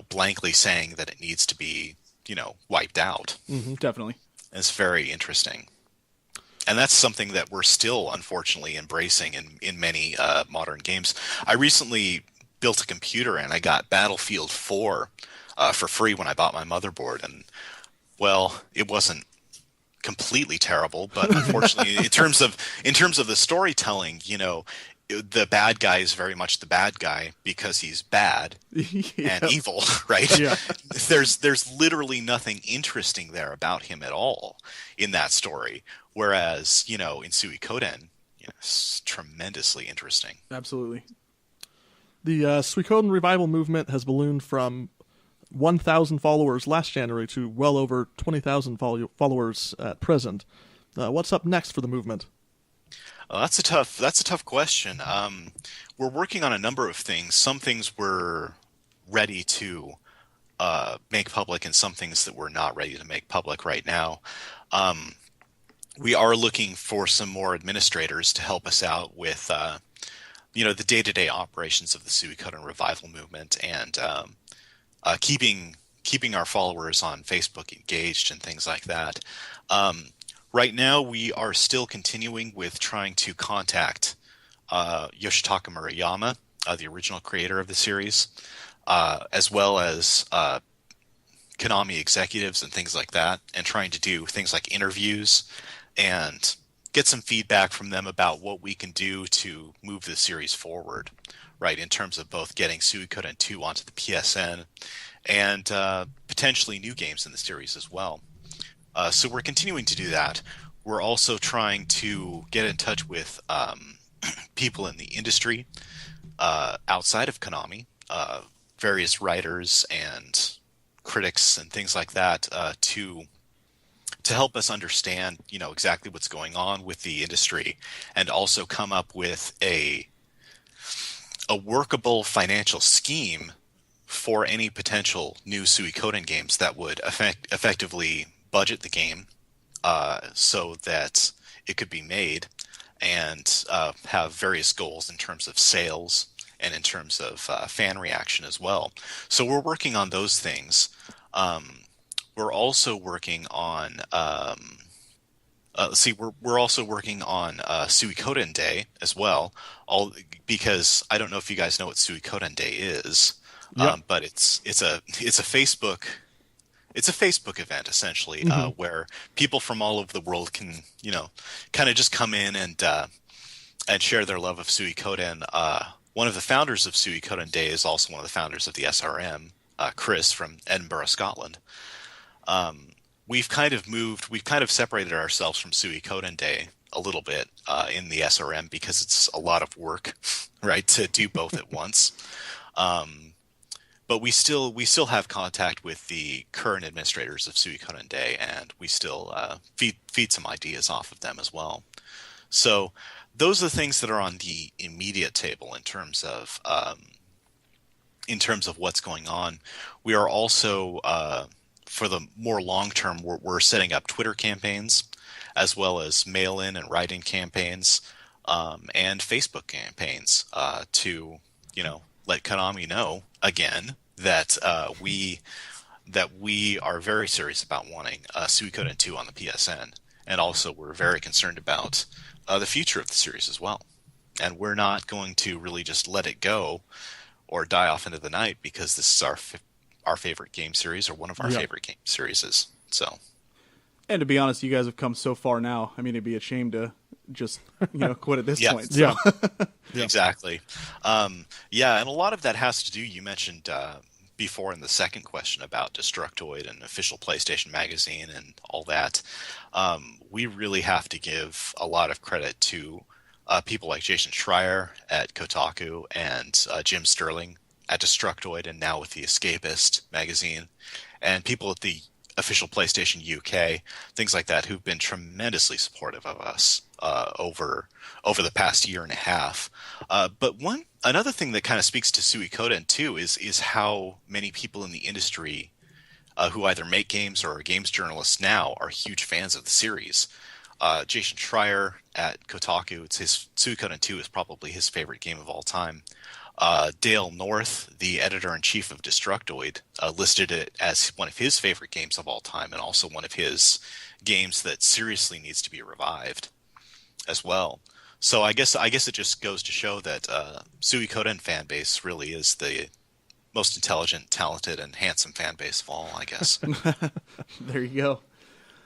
blankly saying that it needs to be wiped out. Definitely. It's very interesting. And that's something that we're still, unfortunately, embracing in many modern games. I recently built a computer, and I got Battlefield 4 for free when I bought my motherboard. And, well, it wasn't completely terrible, but unfortunately, in terms of the storytelling, the bad guy is very much the bad guy because he's bad and evil, right? Yeah. There's literally nothing interesting there about him at all in that story. Whereas, in Suikoden, it's tremendously interesting. Absolutely. The Suikoden Revival Movement has ballooned from 1,000 followers last January to well over 20,000 followers at present. What's up next for the movement? That's a tough question. We're working on a number of things. Some things we're ready to make public, and some things that we're not ready to make public right now. We are looking for some more administrators to help us out with, the day-to-day operations of the Suikoden Revival Movement, and keeping our followers on Facebook engaged and things like that. Right now, we are still continuing with trying to contact Yoshitaka Murayama, the original creator of the series, as well as Konami executives and things like that, and trying to do things like interviews and get some feedback from them about what we can do to move the series forward, right, in terms of both getting Suikoden 2 onto the PSN and potentially new games in the series as well. So we're continuing to do that. We're also trying to get in touch with people in the industry outside of Konami, various writers and critics and things like that, to help us understand, exactly what's going on with the industry, and also come up with a workable financial scheme for any potential new Suikoden games that would effectively budget the game so that it could be made, and have various goals in terms of sales and in terms of fan reaction as well. So we're working on those things. We're also working on we're also working on Suikoden Day as well. Because I don't know if you guys know what Suikoden Day is, but it's a Facebook. It's a Facebook event, essentially, where people from all over the world can, kind of just come in and share their love of Suikoden. One of the founders of Suikoden Day is also one of the founders of the SRM, Chris from Edinburgh, Scotland. We've kind of separated ourselves from Suikoden Day a little bit in the SRM because it's a lot of work, right, to do both at once. But we still have contact with the current administrators of Suikoden Day, and we still feed some ideas off of them as well. So those are the things that are on the immediate table in terms of what's going on. We are also, for the more long term, we're setting up Twitter campaigns, as well as mail-in and write-in campaigns, and Facebook campaigns to let Konami know again that we are very serious about wanting Suikoden 2 on the PSN, and also we're very concerned about the future of the series as well. And we're not going to really just let it go or die off into the night, because this is our favorite game series, or one of our favorite game series. So, and to be honest, you guys have come so far now. I mean, it'd be a shame to just quit at this point. So. Yeah. Exactly. And a lot of that has to do, you mentioned before in the second question about Destructoid and official PlayStation Magazine and all that. We really have to give a lot of credit to people like Jason Schreier at Kotaku, and Jim Sterling at Destructoid, and now with the Escapist magazine, and people at the official PlayStation UK, things like that, who've been tremendously supportive of us over the past year and a half. But another thing that kind of speaks to Suikoden too is how many people in the industry who either make games or are games journalists now are huge fans of the series. Jason Schreier at Kotaku, it's his Suikoden 2 is probably his favorite game of all time. Dale North, the editor-in-chief of Destructoid, listed it as one of his favorite games of all time, and also one of his games that seriously needs to be revived as well. So I guess it just goes to show that Suikoden fan base really is the most intelligent, talented, and handsome fan base of all, I guess. There you go.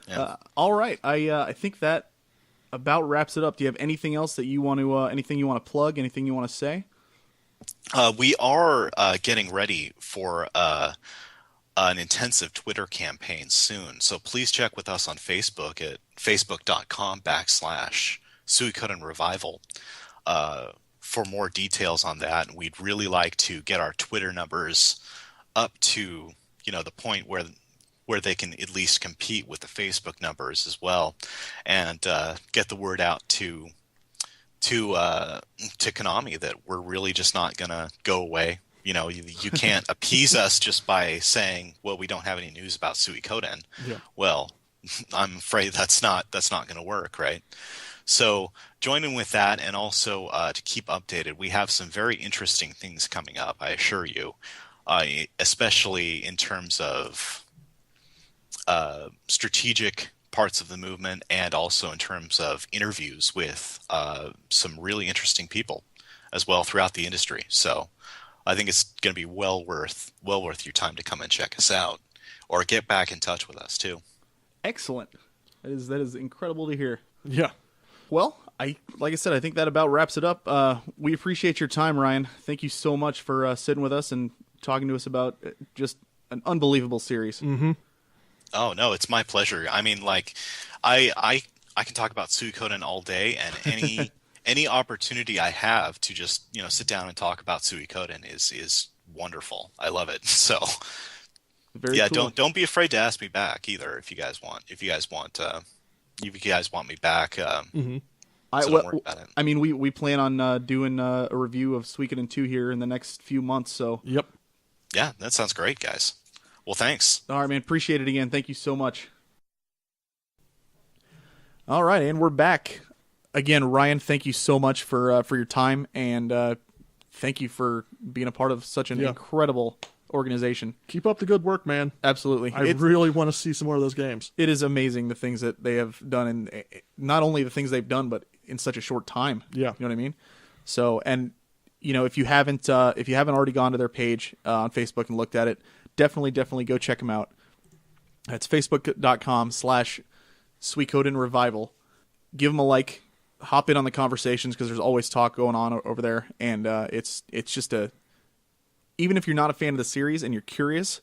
Yeah. All right, I think that about wraps it up. Do you have anything else that you want to anything you want to plug? Anything you want to say? We are getting ready for an intensive Twitter campaign soon, so please check with us on Facebook at facebook.com/Suikoden Revival for more details on that. And we'd really like to get our Twitter numbers up to the point where they can at least compete with the Facebook numbers as well, and get the word out to Konami that we're really just not gonna go away. You can't appease us just by saying, well, we don't have any news about Suikoden. Yeah. Well, I'm afraid that's not going to work, right? So join in with that, and also to keep updated, we have some very interesting things coming up, I assure you, especially in terms of strategic parts of the movement, and also in terms of interviews with some really interesting people as well throughout the industry. So I think it's going to be well worth your time to come and check us out, or get back in touch with us too. Excellent. That is incredible to hear. Yeah. Well, like I said, I think that about wraps it up. We appreciate your time, Ryan. Thank you so much for sitting with us and talking to us about just an unbelievable series. Mm-hmm. Oh no, it's my pleasure. I mean, I can talk about Suikoden all day, and any opportunity I have to just sit down and talk about Suikoden is wonderful. I love it. So Very yeah, cool. don't be afraid to ask me back either if you guys want me back. Mm-hmm. So don't worry about it. I mean, we plan on doing a review of Suikoden 2 here in the next few months. So Yep. Yeah, that sounds great, guys. Well, thanks. all right, man. Appreciate it again. Thank you so much. All right, and we're back again. Ryan, thank you so much for your time, and thank you for being a part of such an incredible organization. Keep up the good work, man. Absolutely. I really want to see some more of those games. It is amazing the things that they have done, and not only the things they've done, but in such a short time. Yeah. You know what I mean? So, and if you haven't already gone to their page on Facebook and looked at it, definitely go check them out. That's facebook.com/Suikoden Revival. Give them a like, hop in on the conversations, because there's always talk going on over there, and it's just even if you're not a fan of the series and you're curious,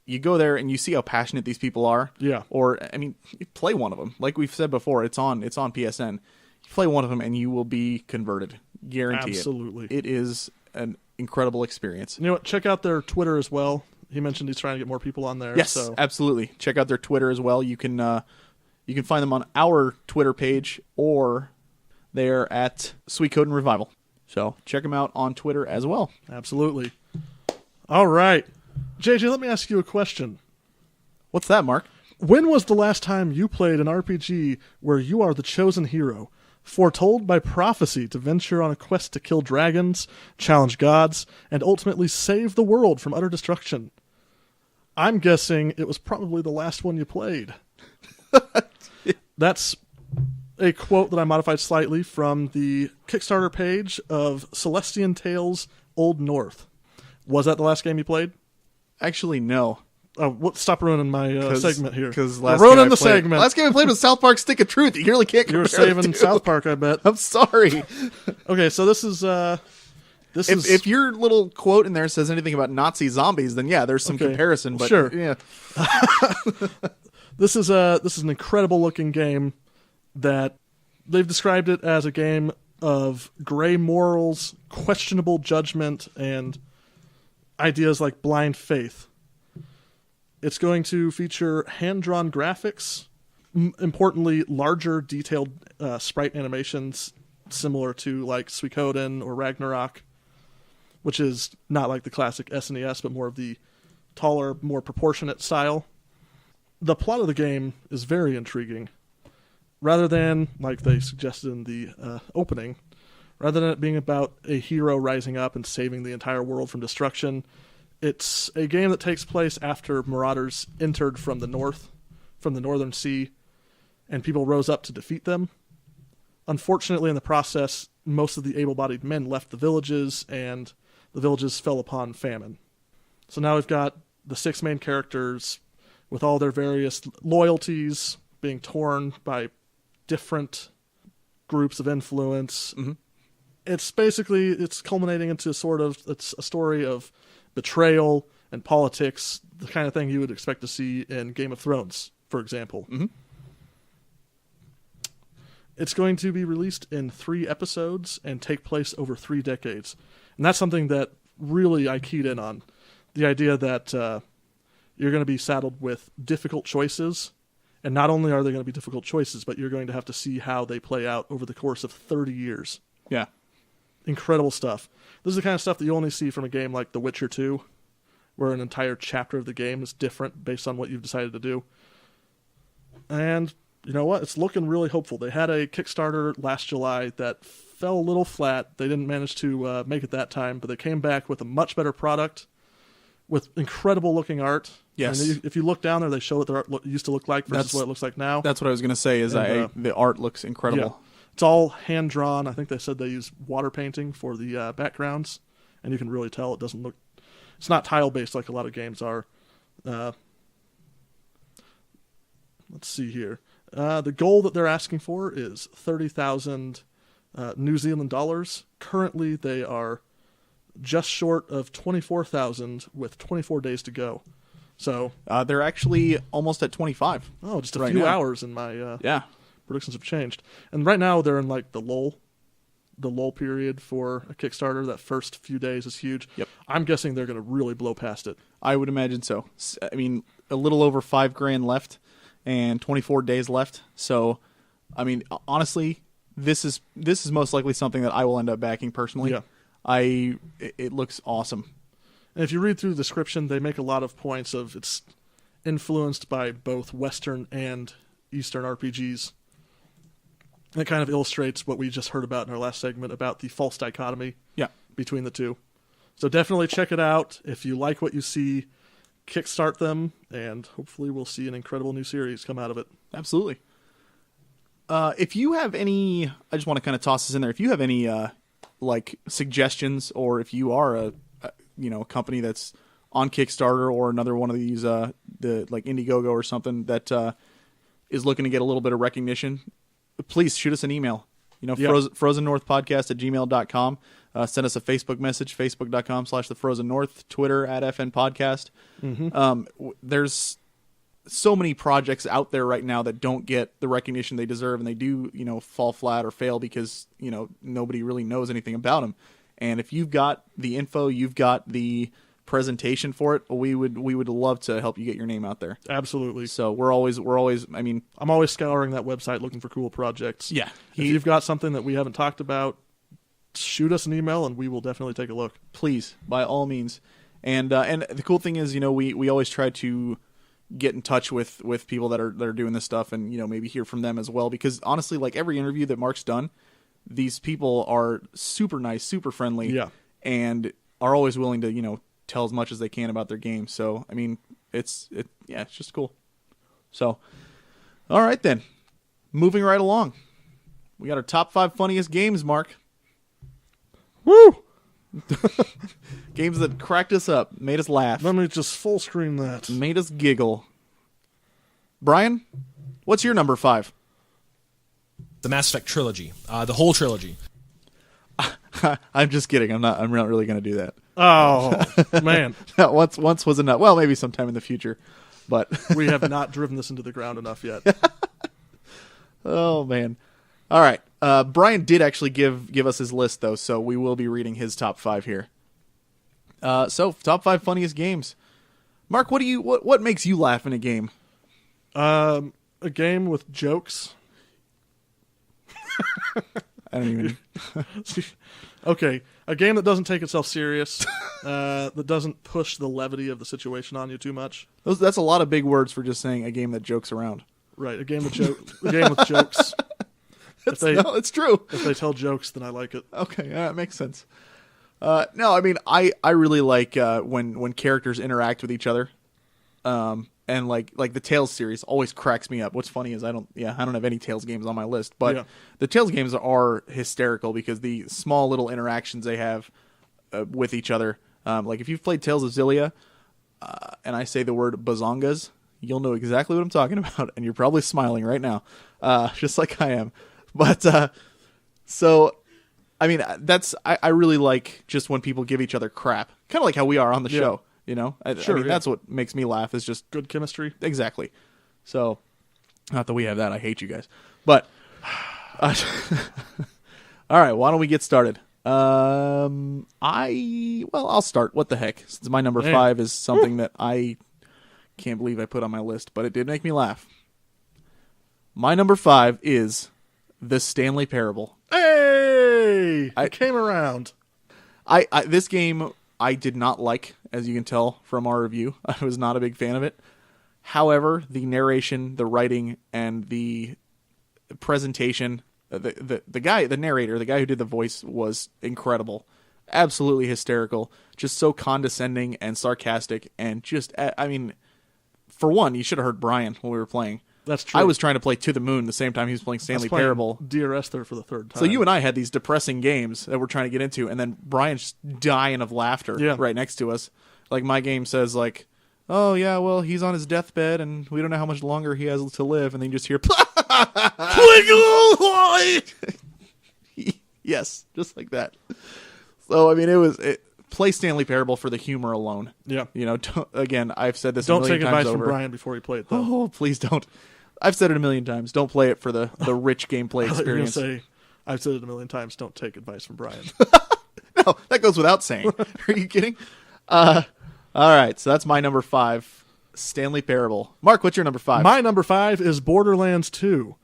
you go there and you see how passionate these people are. Yeah. Or, I mean, you play one of them. Like we've said before, it's on PSN. You play one of them and you will be converted. Guarantee Absolutely. it. It is an incredible experience. You know what? Check out their Twitter as well. He mentioned he's trying to get more people on there. Yes, so. absolutely. Check out their Twitter as well. You can find them on our Twitter page, or they're at Suikoden Revival. So check them out on Twitter as well. Absolutely. All right. JJ, let me ask you a question. What's that, Mark? When was the last time you played an RPG where you are the chosen hero, foretold by prophecy to venture on a quest to kill dragons, challenge gods, and ultimately save the world from utter destruction? I'm guessing it was probably the last one you played. That's a quote that I modified slightly from the Kickstarter page of Celestian Tales Old North. Was that the last game you played? Actually, no. Oh, stop ruining my segment here. Because ruining the segment. Last game I played was South Park Stick of Truth. You really can't compare You were saving South Park, I bet. I'm sorry. Okay, so this is... If your little quote in there says anything about Nazi zombies, then yeah, there's some comparison. But sure. Yeah. This is an incredible looking game that they've described it as a game of gray morals, questionable judgment, and ideas like blind faith. It's going to feature hand-drawn graphics, importantly, larger, detailed sprite animations, similar to like Suikoden or Ragnarok, which is not like the classic SNES, but more of the taller, more proportionate style. The plot of the game is very intriguing. rather than, like they suggested in the opening, rather than it being about a hero rising up and saving the entire world from destruction, it's a game that takes place after marauders entered from the northern sea, and people rose up to defeat them. Unfortunately, in the process, most of the able-bodied men left the villages, and the villages fell upon famine. So now we've got the 6 main characters with all their various loyalties being torn by different groups of influence. Mm-hmm. It's culminating into it's a story of betrayal and politics, the kind of thing you would expect to see in Game of Thrones, for example. Mm-hmm. It's going to be released in 3 episodes and take place over 3 decades. And that's something that really I keyed in on. The idea that you're going to be saddled with difficult choices. And not only are they going to be difficult choices, but you're going to have to see how they play out over the course of 30 years. Yeah. Incredible stuff. This is the kind of stuff that you only see from a game like The Witcher 2, where an entire chapter of the game is different based on what you've decided to do. And you know what? It's looking really hopeful. They had a Kickstarter last July that fell a little flat. They didn't manage to make it that time, but they came back with a much better product with incredible looking art. Yes. And if you look down there, they show what their art used to look like versus what it looks like now. That's what I was going to say, is the art looks incredible. Yeah. It's all hand-drawn. I think they said they use water painting for the backgrounds, and you can really tell it doesn't look... It's not tile-based like a lot of games are. Let's see here. The goal that they're asking for is 30,000 New Zealand dollars. Currently, they are just short of 24,000 with 24 days to go. So they're actually almost at 25. Oh, just a right few now. hours, and my predictions have changed. And right now, they're in like the lull period for a Kickstarter. That first few days is huge. Yep. I'm guessing they're going to really blow past it. I would imagine so. I mean, a little over $5,000 left and 24 days left. So, I mean, honestly, this is most likely something that I will end up backing personally. Yeah. It looks awesome. And if you read through the description, they make a lot of points of it's influenced by both Western and Eastern RPGs. And it kind of illustrates what we just heard about in our last segment about the false dichotomy between the two. So definitely check it out. If you like what you see, kickstart them, and hopefully we'll see an incredible new series come out of it. Absolutely. If you have any, I just want to kind of toss this in there. If you have any like suggestions, or if you are a company that's on Kickstarter or another one of these the like Indiegogo or something that is looking to get a little bit of recognition, please shoot us an email. FrozenNorthPodcast@gmail.com. Send us a Facebook message, facebook.com/thefrozennorth, Twitter @FNPodcast. Mm-hmm. There's so many projects out there right now that don't get the recognition they deserve, and they do, fall flat or fail because, nobody really knows anything about them. And if you've got the info, you've got the presentation for it, we would love to help you get your name out there. Absolutely. So we're always I mean, I'm always scouring that website looking for cool projects. Yeah. If you've got something that we haven't talked about, shoot us an email and we will definitely take a look. Please, by all means. And the cool thing is, we always try to get in touch with people that are doing this stuff, and maybe hear from them as well, because honestly, like every interview that Mark's done, these people are super nice, super friendly, and are always willing to tell as much as they can about their game. So I mean, it's just cool. So all right then, moving right along, we got our top 5 funniest games, Mark. Woo! Games that cracked us up, made us laugh. Let me just full screen that. Made us giggle. Brian, what's your number 5? The Mass Effect trilogy, the whole trilogy. I'm just kidding. I'm not really going to do that. Oh man, once was enough. Well, maybe sometime in the future, but we have not driven this into the ground enough yet. Oh man. All right. Brian did actually give us his list though, so we will be reading his top 5 here. So top 5 funniest games. Mark, what makes you laugh in a game? A game with jokes. I don't even. Okay, a game that doesn't take itself serious, that doesn't push the levity of the situation on you too much. That's a lot of big words for just saying a game that jokes around. Right, a game with jokes. No, it's true. If they tell jokes, then I like it. Okay, yeah, that makes sense. No, I mean, I really like when characters interact with each other, and like the Tales series always cracks me up. What's funny is I don't have any Tales games on my list, but the Tales games are hysterical because the small little interactions they have with each other. Like if you've played Tales of Xillia, and I say the word bazongas, you'll know exactly what I'm talking about, and you're probably smiling right now, just like I am. But so. I mean, I really like just when people give each other crap, kind of like how we are on the show. You know, that's what makes me laugh is just good chemistry. Exactly. So, not that we have that. I hate you guys, but all right. Why don't we get started? I'll start. What the heck? Since my number 5 is something that I can't believe I put on my list, but it did make me laugh. My number 5 is The Stanley Parable. Hey! I came around. This game I did not like, as you can tell from our review. I was not a big fan of it. However, the narration, the writing, and the presentation, the narrator, the guy who did the voice was incredible. Absolutely hysterical. Just so condescending and sarcastic, and just, I mean, for one, you should have heard Brian when we were playing. That's true. I was trying to play To the Moon the same time he was playing Stanley Parable. DRS there for the third time. So you and I had these depressing games that we're trying to get into, and then Brian's dying of laughter right next to us. Like my game says, like, oh yeah, well he's on his deathbed, and we don't know how much longer he has to live, and then you just hear, yes, just like that. So I mean, play Stanley Parable for the humor alone. Yeah, you know. Again, I've said this. Don't a million take times advice over. from Brian before you play it, though. Oh, please don't. I've said it a million times. Don't play it for the rich gameplay experience. I've said it a million times. Don't take advice from Brian. No, that goes without saying. Are you kidding? All right, so that's my number 5, Stanley Parable. Mark, what's your number 5? My number 5 is Borderlands 2.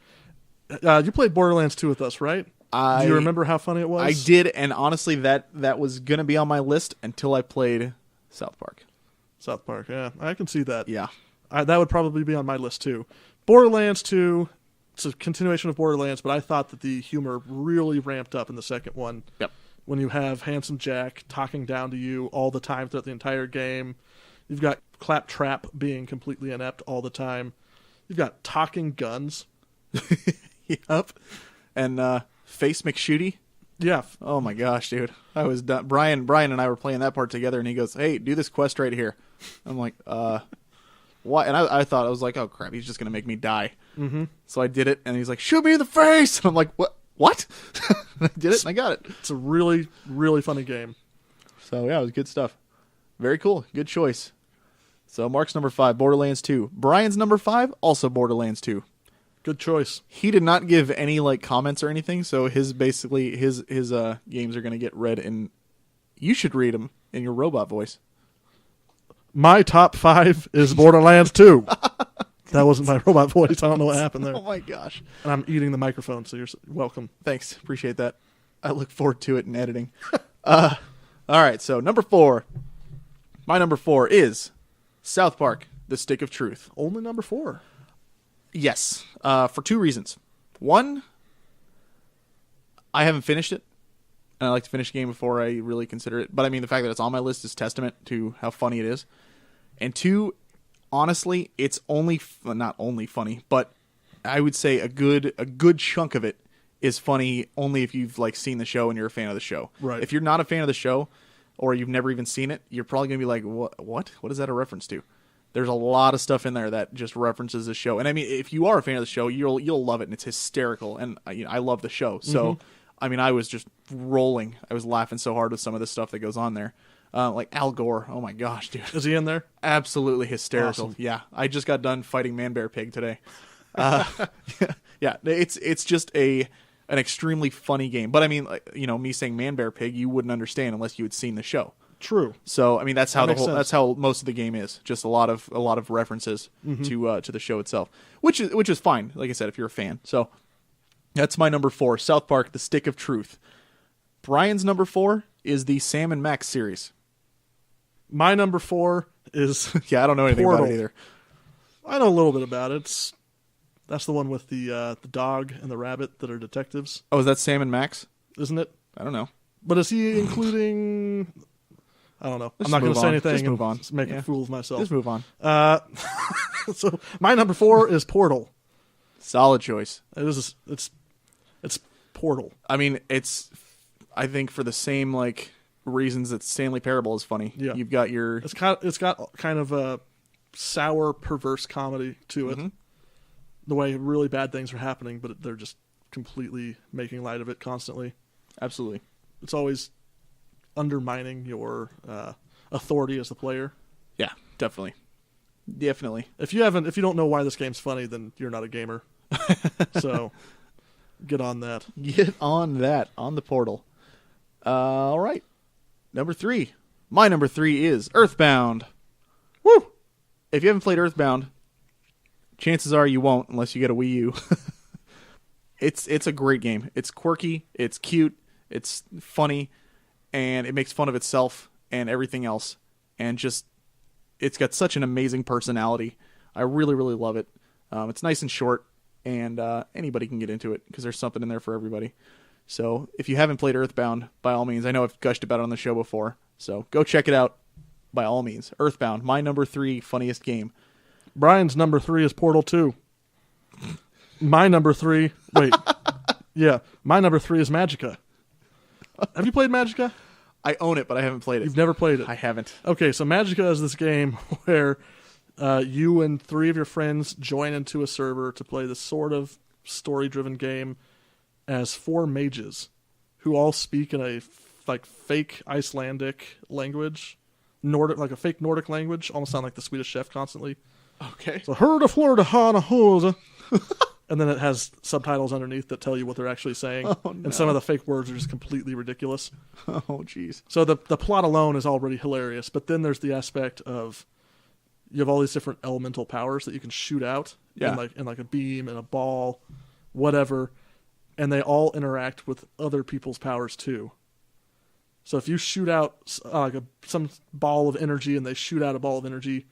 You played Borderlands 2 with us, right? Do you remember how funny it was? I did, and honestly, that was going to be on my list until I played South Park. South Park, yeah. I can see that. Yeah. That would probably be on my list, too. Borderlands 2, it's a continuation of Borderlands, but I thought that the humor really ramped up in the second one. Yep. When you have Handsome Jack talking down to you all the time throughout the entire game. You've got Claptrap being completely inept all the time. You've got talking guns. Yep. And Face McShooty. Yeah. Oh my gosh, dude. I was done. Brian and I were playing that part together, and he goes, hey, do this quest right here. I'm like, what? And I thought, I was like, oh crap, he's just going to make me die. Mm-hmm. So I did it, and he's like, shoot me in the face! And I'm like, what? I did it, and I got it. It's a really, really funny game. So yeah, it was good stuff. Very cool. Good choice. So Mark's number 5, Borderlands 2. Brian's number 5, also Borderlands 2. Good choice. He did not give any comments or anything, so his games are going to get read, and you should read them in your robot voice. My top 5 is Borderlands 2. That wasn't my robot voice. I don't know what happened there. Oh my gosh. And I'm eating the microphone, so you're welcome. Thanks. Appreciate that. I look forward to it in editing. All right, so number 4. My number 4 is South Park, The Stick of Truth. Only number 4. Yes, for 2 reasons. One, I haven't finished it, and I like to finish a game before I really consider it. But I mean, the fact that it's on my list is testament to how funny it is. And 2, honestly, it's not only funny, but I would say a good chunk of it is funny only if you've seen the show and you're a fan of the show. Right. If you're not a fan of the show, or you've never even seen it, you're probably gonna be like, what? What is that a reference to? There's a lot of stuff in there that just references the show. And I mean, if you are a fan of the show, you'll love it, and it's hysterical. And I love the show. So, I mean, I was just rolling. I was laughing so hard with some of the stuff that goes on there. Like Al Gore. Oh my gosh, dude. Is he in there? Absolutely hysterical. Awesome. Yeah. I just got done fighting Man Bear Pig today. Yeah. It's just an extremely funny game. But I mean, me saying Man Bear Pig, you wouldn't understand unless you had seen the show. True. So I mean, that's how that's how most of the game is. Just a lot of references to the show itself, which is fine. Like I said, if you're a fan. So that's my number 4, South Park: The Stick of Truth. Brian's number 4 is the Sam and Max series. My number 4 is yeah, I don't know anything Portal. about it either. I know a little bit about it. That's the one with the dog and the rabbit that are detectives. Oh, is that Sam and Max? Isn't it? I don't know. But is he including... I don't know. Let's I'm not going to say anything Just move and on. make a fool of myself. Just move on. So my number 4 is Portal. Solid choice. It's Portal. I mean, it's, I think, for the same like reasons that Stanley Parable is funny. Yeah. You've got your... It's got kind of a sour, perverse comedy to it. The way really bad things are happening, but they're just completely making light of it constantly. Absolutely. It's always undermining your authority as the player. Yeah, definitely. If you don't know why this game's funny, then you're not a gamer. So get on that. Get on that, on the Portal. All right. Number 3. My number 3 is Earthbound. Woo! If you haven't played Earthbound, chances are you won't unless you get a Wii U. It's a great game. It's quirky, it's cute, it's funny, and it makes fun of itself and everything else. And just, it's got such an amazing personality. I really, really love it. It's nice and short, and anybody can get into it because there's something in there for everybody. So if you haven't played Earthbound, by all means, I know I've gushed about it on the show before, so go check it out by all means. Earthbound, my number 3 funniest game. Brian's number 3 is Portal 2. My number 3... Wait. Yeah. My number 3 is Magicka. Have you played Magicka? I own it, but I haven't played it. You've never played it? I haven't. Okay, so Magicka is this game where you and 3 of your friends join into a server to play this sort of story-driven game as 4 mages who all speak in a fake Icelandic language, like a fake Nordic language, almost sound like the Swedish Chef constantly. Okay. So Herda Florida Hana Hose. And then it has subtitles underneath that tell you what they're actually saying. Oh, no. And some of the fake words are just completely ridiculous. Oh, jeez. So the plot alone is already hilarious, but then there's the aspect of you have all these different elemental powers that you can shoot out in like a beam and a ball, whatever, and they all interact with other people's powers too. So if you shoot out some ball of energy and they shoot out a ball of energy,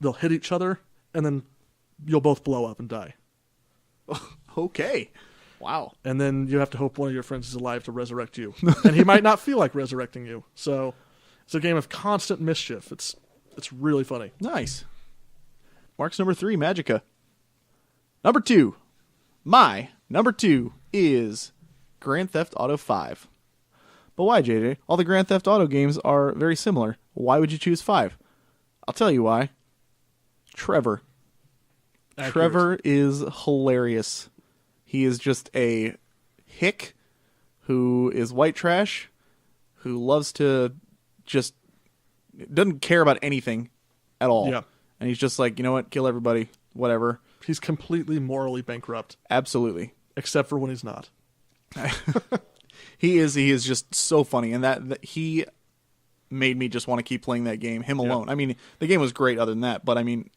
they'll hit each other, and then you'll both blow up and die. Okay. Wow. And then you have to hope one of your friends is alive to resurrect you. And he might not feel like resurrecting you. So it's a game of constant mischief. It's really funny. Nice. Mark's number 3, Magicka. Number 2. My number 2 is Grand Theft Auto 5. But why, JJ? All the Grand Theft Auto games are very similar. Why would you choose 5? I'll tell you why. Trevor. Accurate. Trevor is hilarious. He is just a hick who is white trash, who loves to just doesn't care about anything at all. Yeah. And he's just like, you know what, kill everybody, whatever. He's completely morally bankrupt. Absolutely. Except for when he's not. He is just so funny, and that he made me just want to keep playing that game, him alone. Yeah. I mean, the game was great other than that, but I mean,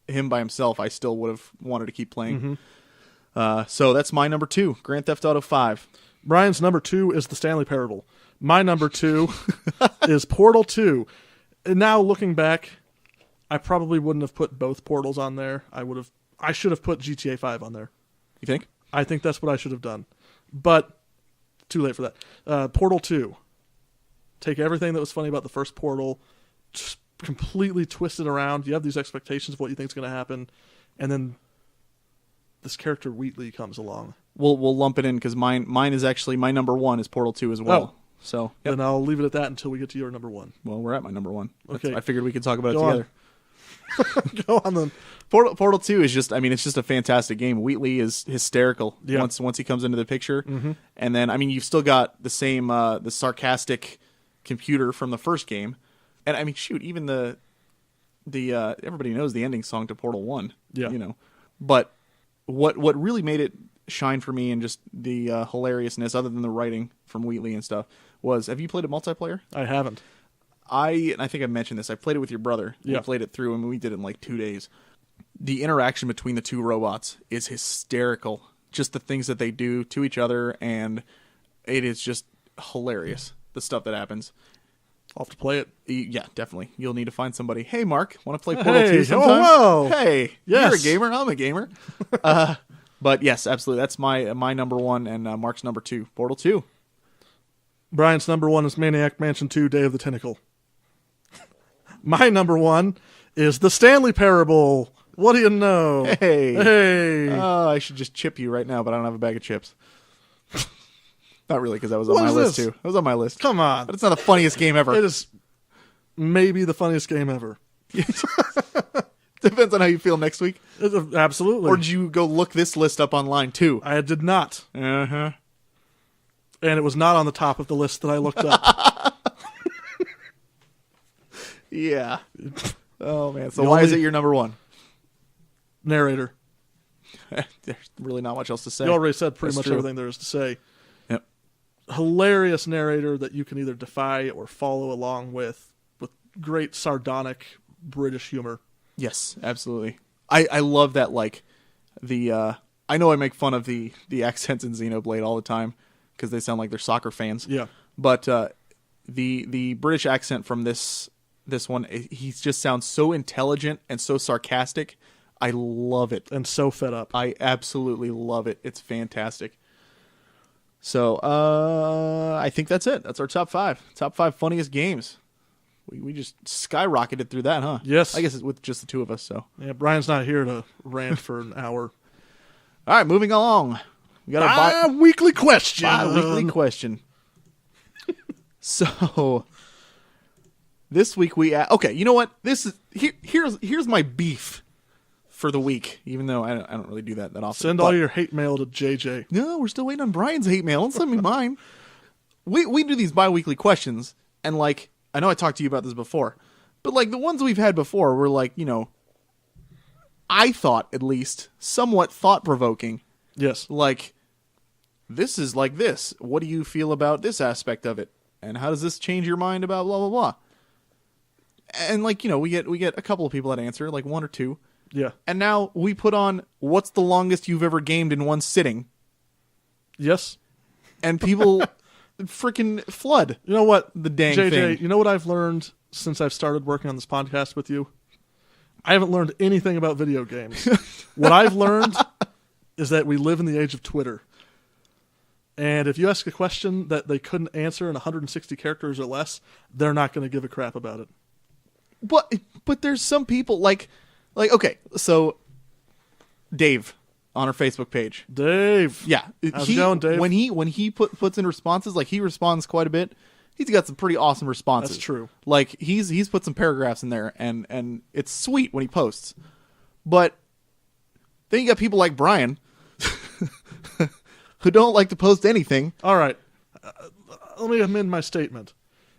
him by himself, I still would have wanted to keep playing. So that's my number 2, Grand Theft Auto 5. Brian's number 2 is the Stanley Parable. My number 2 is Portal 2. And now looking back, I probably wouldn't have put both Portals on there. I should have put GTA 5 on there. You think? I think that's what I should have done. But too late for that. Portal 2. Take everything that was funny about the first Portal, just completely twist it around. You have these expectations of what you think is going to happen, and then this character Wheatley comes along. We'll lump it in because mine is actually my number 1 is Portal 2 as well. Oh. So Then I'll leave it at that until we get to your number 1. Well, we're at my number 1. Okay. I figured we could talk about Go it together. Go on then. Portal 2 is just, I mean, it's just a fantastic game. Wheatley is hysterical once he comes into the picture. And then, I mean, you've still got the same, the sarcastic computer from the first game. And I mean, shoot, even the everybody knows the ending song to Portal 1. Yeah. You know. But what really made it shine for me and just the hilariousness, other than the writing from Wheatley and stuff, was, have you played a multiplayer? I haven't. I think I mentioned this. I played it with your brother. Yeah. We played it through, and we did it in like 2 days. The interaction between the two robots is hysterical. Just the things that they do to each other, and it is just hilarious, the stuff that happens. I'll have to play it. Yeah, definitely. You'll need to find somebody. Hey, Mark, want to play Portal 2 Hey, sometime? oh, whoa. Hey, Yes. you're a gamer. I'm a gamer. But yes, absolutely. That's my number one and Mark's number two. Portal 2. Brian's number one is Maniac Mansion 2, Day of the Tentacle. My number one is The Stanley Parable. What do you know? Hey. Oh, I should just chip you right now, but I don't have a bag of chips. Not really, because that was on my list, too. That was on my list. Come on. But it's not the funniest game ever. It is maybe the funniest game ever. Depends on how you feel next week. Absolutely. Or did you go look this list up online, too? I did not. Uh-huh. And it was not on the top of the list that I looked up. Yeah. Oh, man. So why is it your number one? Narrator. There's really not much else to say. You already said pretty much everything there is to say. Yep. Hilarious narrator that you can either defy or follow along with great sardonic British humor. Yes, absolutely. I love that, like, I know I make fun of the accents in Xenoblade all the time because they sound like they're soccer fans. Yeah. But the British accent from this one, he just sounds so intelligent and so sarcastic. I love it. And so fed up. I absolutely love it. It's fantastic. So, I think that's it. That's our top 5. Top 5 funniest games. We just skyrocketed through that, huh? Yes. I guess it's with just the two of us, so. Yeah, Brian's not here to rant for an hour. All right, moving along. We got our bi-weekly question. Bi-weekly question. So, this week okay, you know what? This is here's my beef for the week, even though I don't really do that often. Send all your hate mail to JJ. No, we're still waiting on Brian's hate mail. Don't send me mine. We do these bi-weekly questions, and like, I know I talked to you about this before, but like the ones we've had before were like, you know, I thought at least somewhat thought-provoking. Yes. Like, this is like this. What do you feel about this aspect of it? And how does this change your mind about blah, blah, blah? And like, you know, we get a couple of people that answer, like one or two. Yeah. And now we put on what's the longest you've ever gamed in one sitting? Yes. And people freaking flood. You know what? The dang JJ, thing. you know what I've learned since I've started working on this podcast with you? I haven't learned anything about video games. What I've learned is that we live in the age of Twitter. And if you ask a question that they couldn't answer in 160 characters or less, they're not going to give a crap about it. But there's some people like okay, so Dave on our Facebook page. Dave. Yeah. How's it going, Dave? When he puts in responses, like he responds quite a bit. He's got some pretty awesome responses. That's true. Like he's put some paragraphs in there and it's sweet when he posts. But then you got people like Brian who don't like to post anything. All right. Let me amend my statement.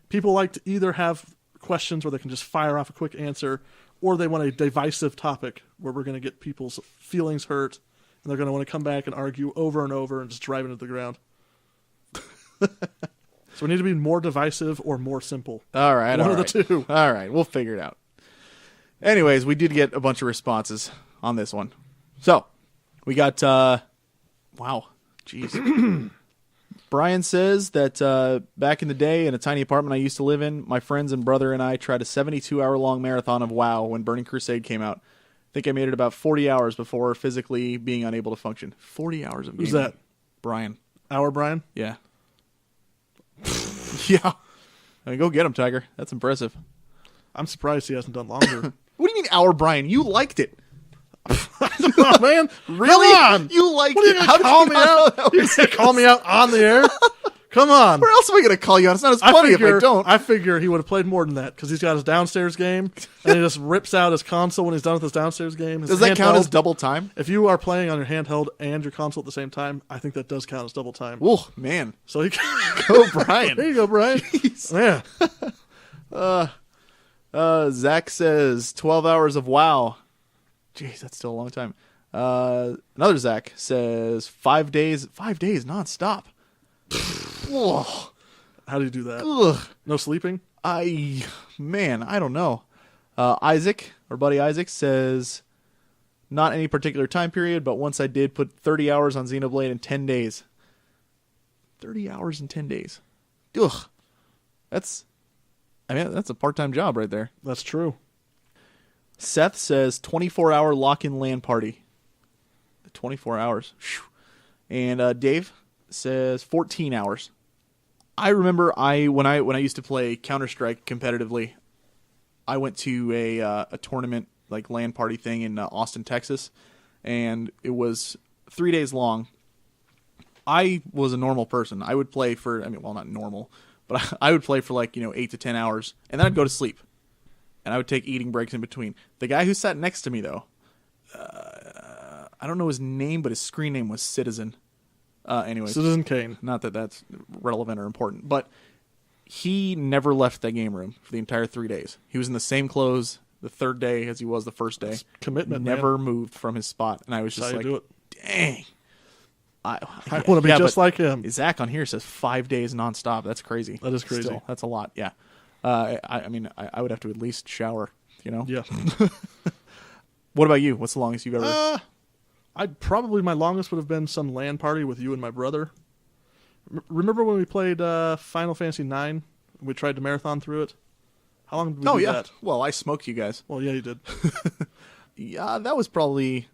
People like to either have questions where they can just fire off a quick answer, or they want a divisive topic where we're going to get people's feelings hurt, and they're going to want to come back and argue over and over and just drive it into the ground. So we need to be more divisive or more simple. All right. One of the two. All right. We'll figure it out. Anyways, we did get a bunch of responses on this one. So we got, wow. Jeez. Brian says that back in the day in a tiny apartment I used to live in, my friends and brother and I tried a 72-hour-long marathon of WoW when Burning Crusade came out. I think I made it about 40 hours before physically being unable to function. 40 hours of gaming. Who's that? Brian. Our Brian? Yeah. Yeah. I mean, go get him, Tiger. That's impressive. I'm surprised he hasn't done longer. What do you mean, our Brian? You liked it. Oh, man. Really? Come on. You liked what are you it. How did you out? You gonna call me out on the air? Come on. Where else am I going to call you on? It's not as funny if I don't. I figure he would have played more than that because he's got his downstairs game and he just rips out his console when he's done with his downstairs game. Does that count as double time? If you are playing on your handheld and your console at the same time, I think that does count as double time. Oh, man. So he go, Brian. There you go, Brian. Jeez. Yeah. Zach says 12 hours of WoW. Jeez, that's still a long time. Another Zach says 5 days nonstop. Whoa. How do you do that? Ugh. No sleeping? I don't know. Isaac, our buddy Isaac, says not any particular time period, but once I did put 30 hours on Xenoblade in 10 days. 30 hours in 10 days. Ugh. That's a part-time job right there. That's true. Seth says 24-hour lock-in LAN party. 24 hours. Whew. And Dave says 14 hours. I remember when I used to play Counter-Strike competitively, I went to a tournament, like LAN party thing in Austin, Texas, and it was 3 days long. I was a normal person. I would play for, not normal, but I would play for 8 to 10 hours, and then I'd go to sleep. And I would take eating breaks in between. The guy who sat next to me, though, I don't know his name, but his screen name was Citizen. Anyways, Citizen Kane. Not that that's relevant or important, but he never left that game room for the entire 3 days. He was in the same clothes the third day as he was the first day. That's commitment, never man. moved from his spot, and I was just That's how you do it. dang. I want to be just like him. Zach on here says 5 days nonstop. That's crazy. That is crazy. Still, that's a lot. Yeah. I would have to at least shower. Yeah. What about you? What's the longest you've ever? My longest would have been some LAN party with you and my brother. Remember when we played Final Fantasy IX? We tried to marathon through it. How long did we do that? Well, I smoked you guys. Well, yeah, you did. Yeah, that was probably.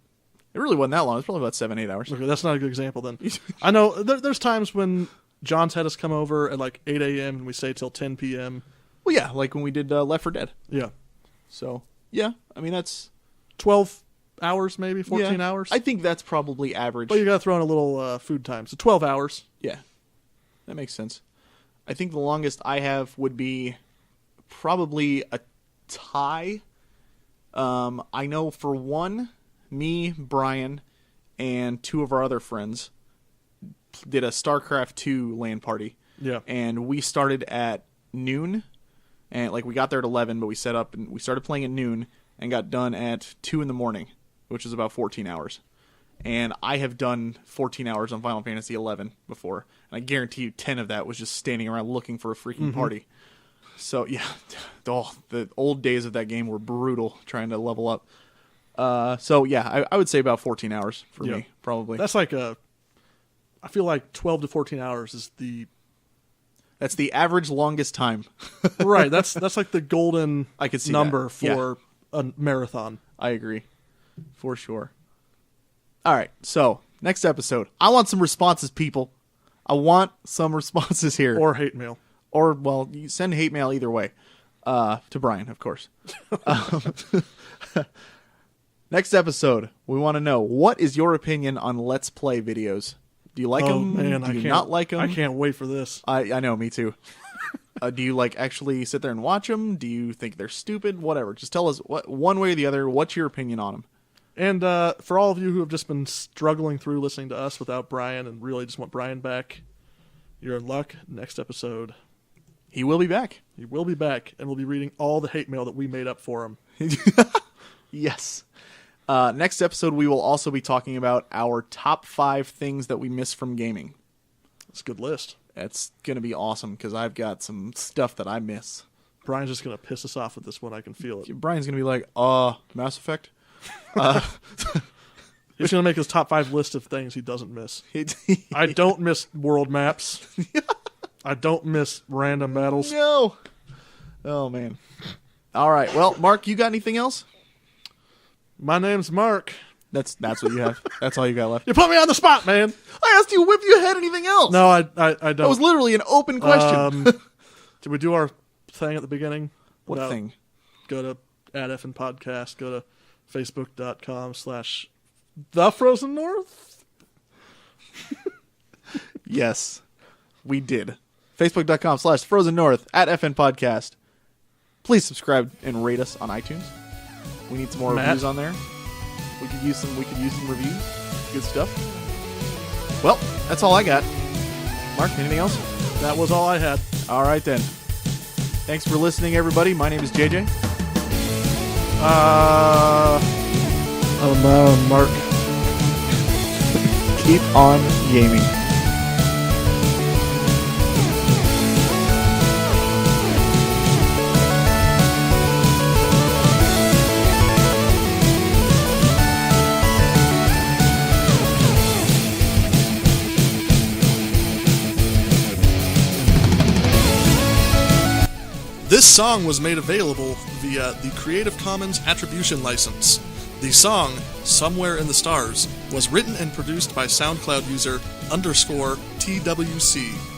It really wasn't that long. It was probably about 7-8 hours. Okay, that's not a good example then. I know there's times when John's had us come over at 8 a.m. and we stay till 10 p.m. Well, yeah, like when we did Left 4 Dead. Yeah. So, yeah, that's 12 hours, maybe 14 hours. I think that's probably average. But you got to throw in a little food time. So 12 hours. Yeah, that makes sense. I think the longest I have would be probably a tie. I know for one, me, Brian, and two of our other friends did a StarCraft 2 LAN party. Yeah. And we started at noon. And we got there at 11, but we set up and we started playing at noon and got done at 2 in the morning, which is about 14 hours. And I have done 14 hours on Final Fantasy 11 before, and I guarantee you 10 of that was just standing around looking for a freaking party. So yeah, the old days of that game were brutal trying to level up. So yeah, I would say about 14 hours for me, probably. That's I feel like 12 to 14 hours is That's the average longest time. Right. That's like the golden I could see number that. for a marathon. I agree. For sure. All right. So, next episode. I want some responses, people. I want some responses here. Or hate mail. Or, well, you send hate mail either way. To Brian, of course. Next episode, we want to know, what is your opinion on Let's Play videos? Do you like them? Man, Do you not like them? I can't wait for this. I know, me too. Do you actually sit there and watch them? Do you think they're stupid? Whatever. Just tell us one way or the other. What's your opinion on them? And for all of you who have just been struggling through listening to us without Brian and really just want Brian back, you're in luck. Next episode, he will be back. He will be back, and we'll be reading all the hate mail that we made up for him. Yes. Next episode, we will also be talking about our top 5 things that we miss from gaming. It's a good list. That's going to be awesome because I've got some stuff that I miss. Brian's just going to piss us off with this one. I can feel it. Brian's going to be like, Mass Effect? He's going to make his top 5 list of things he doesn't miss. I don't miss world maps. I don't miss random battles. No. Oh, man. All right. Well, Mark, you got anything else? My name's Mark. That's what you have. That's all you got left. You put me on the spot, man. I asked you if you had anything else. No, I don't. That was literally an open question. Did we do our thing at the beginning? What thing? Go to @FN Podcast. Go to facebook.com/thefrozennorth. Yes, we did. Facebook.com/FrozenNorth @FN Podcast. Please subscribe and rate us on iTunes. We need some more reviews on there. We could use some reviews. Good stuff. Well, that's all I got. Mark, anything else? That was all I had. All right then. Thanks for listening, everybody. My name is JJ. Mark. Keep on gaming. This song was made available via the Creative Commons Attribution License. The song, Somewhere in the Stars, was written and produced by SoundCloud user _TWC.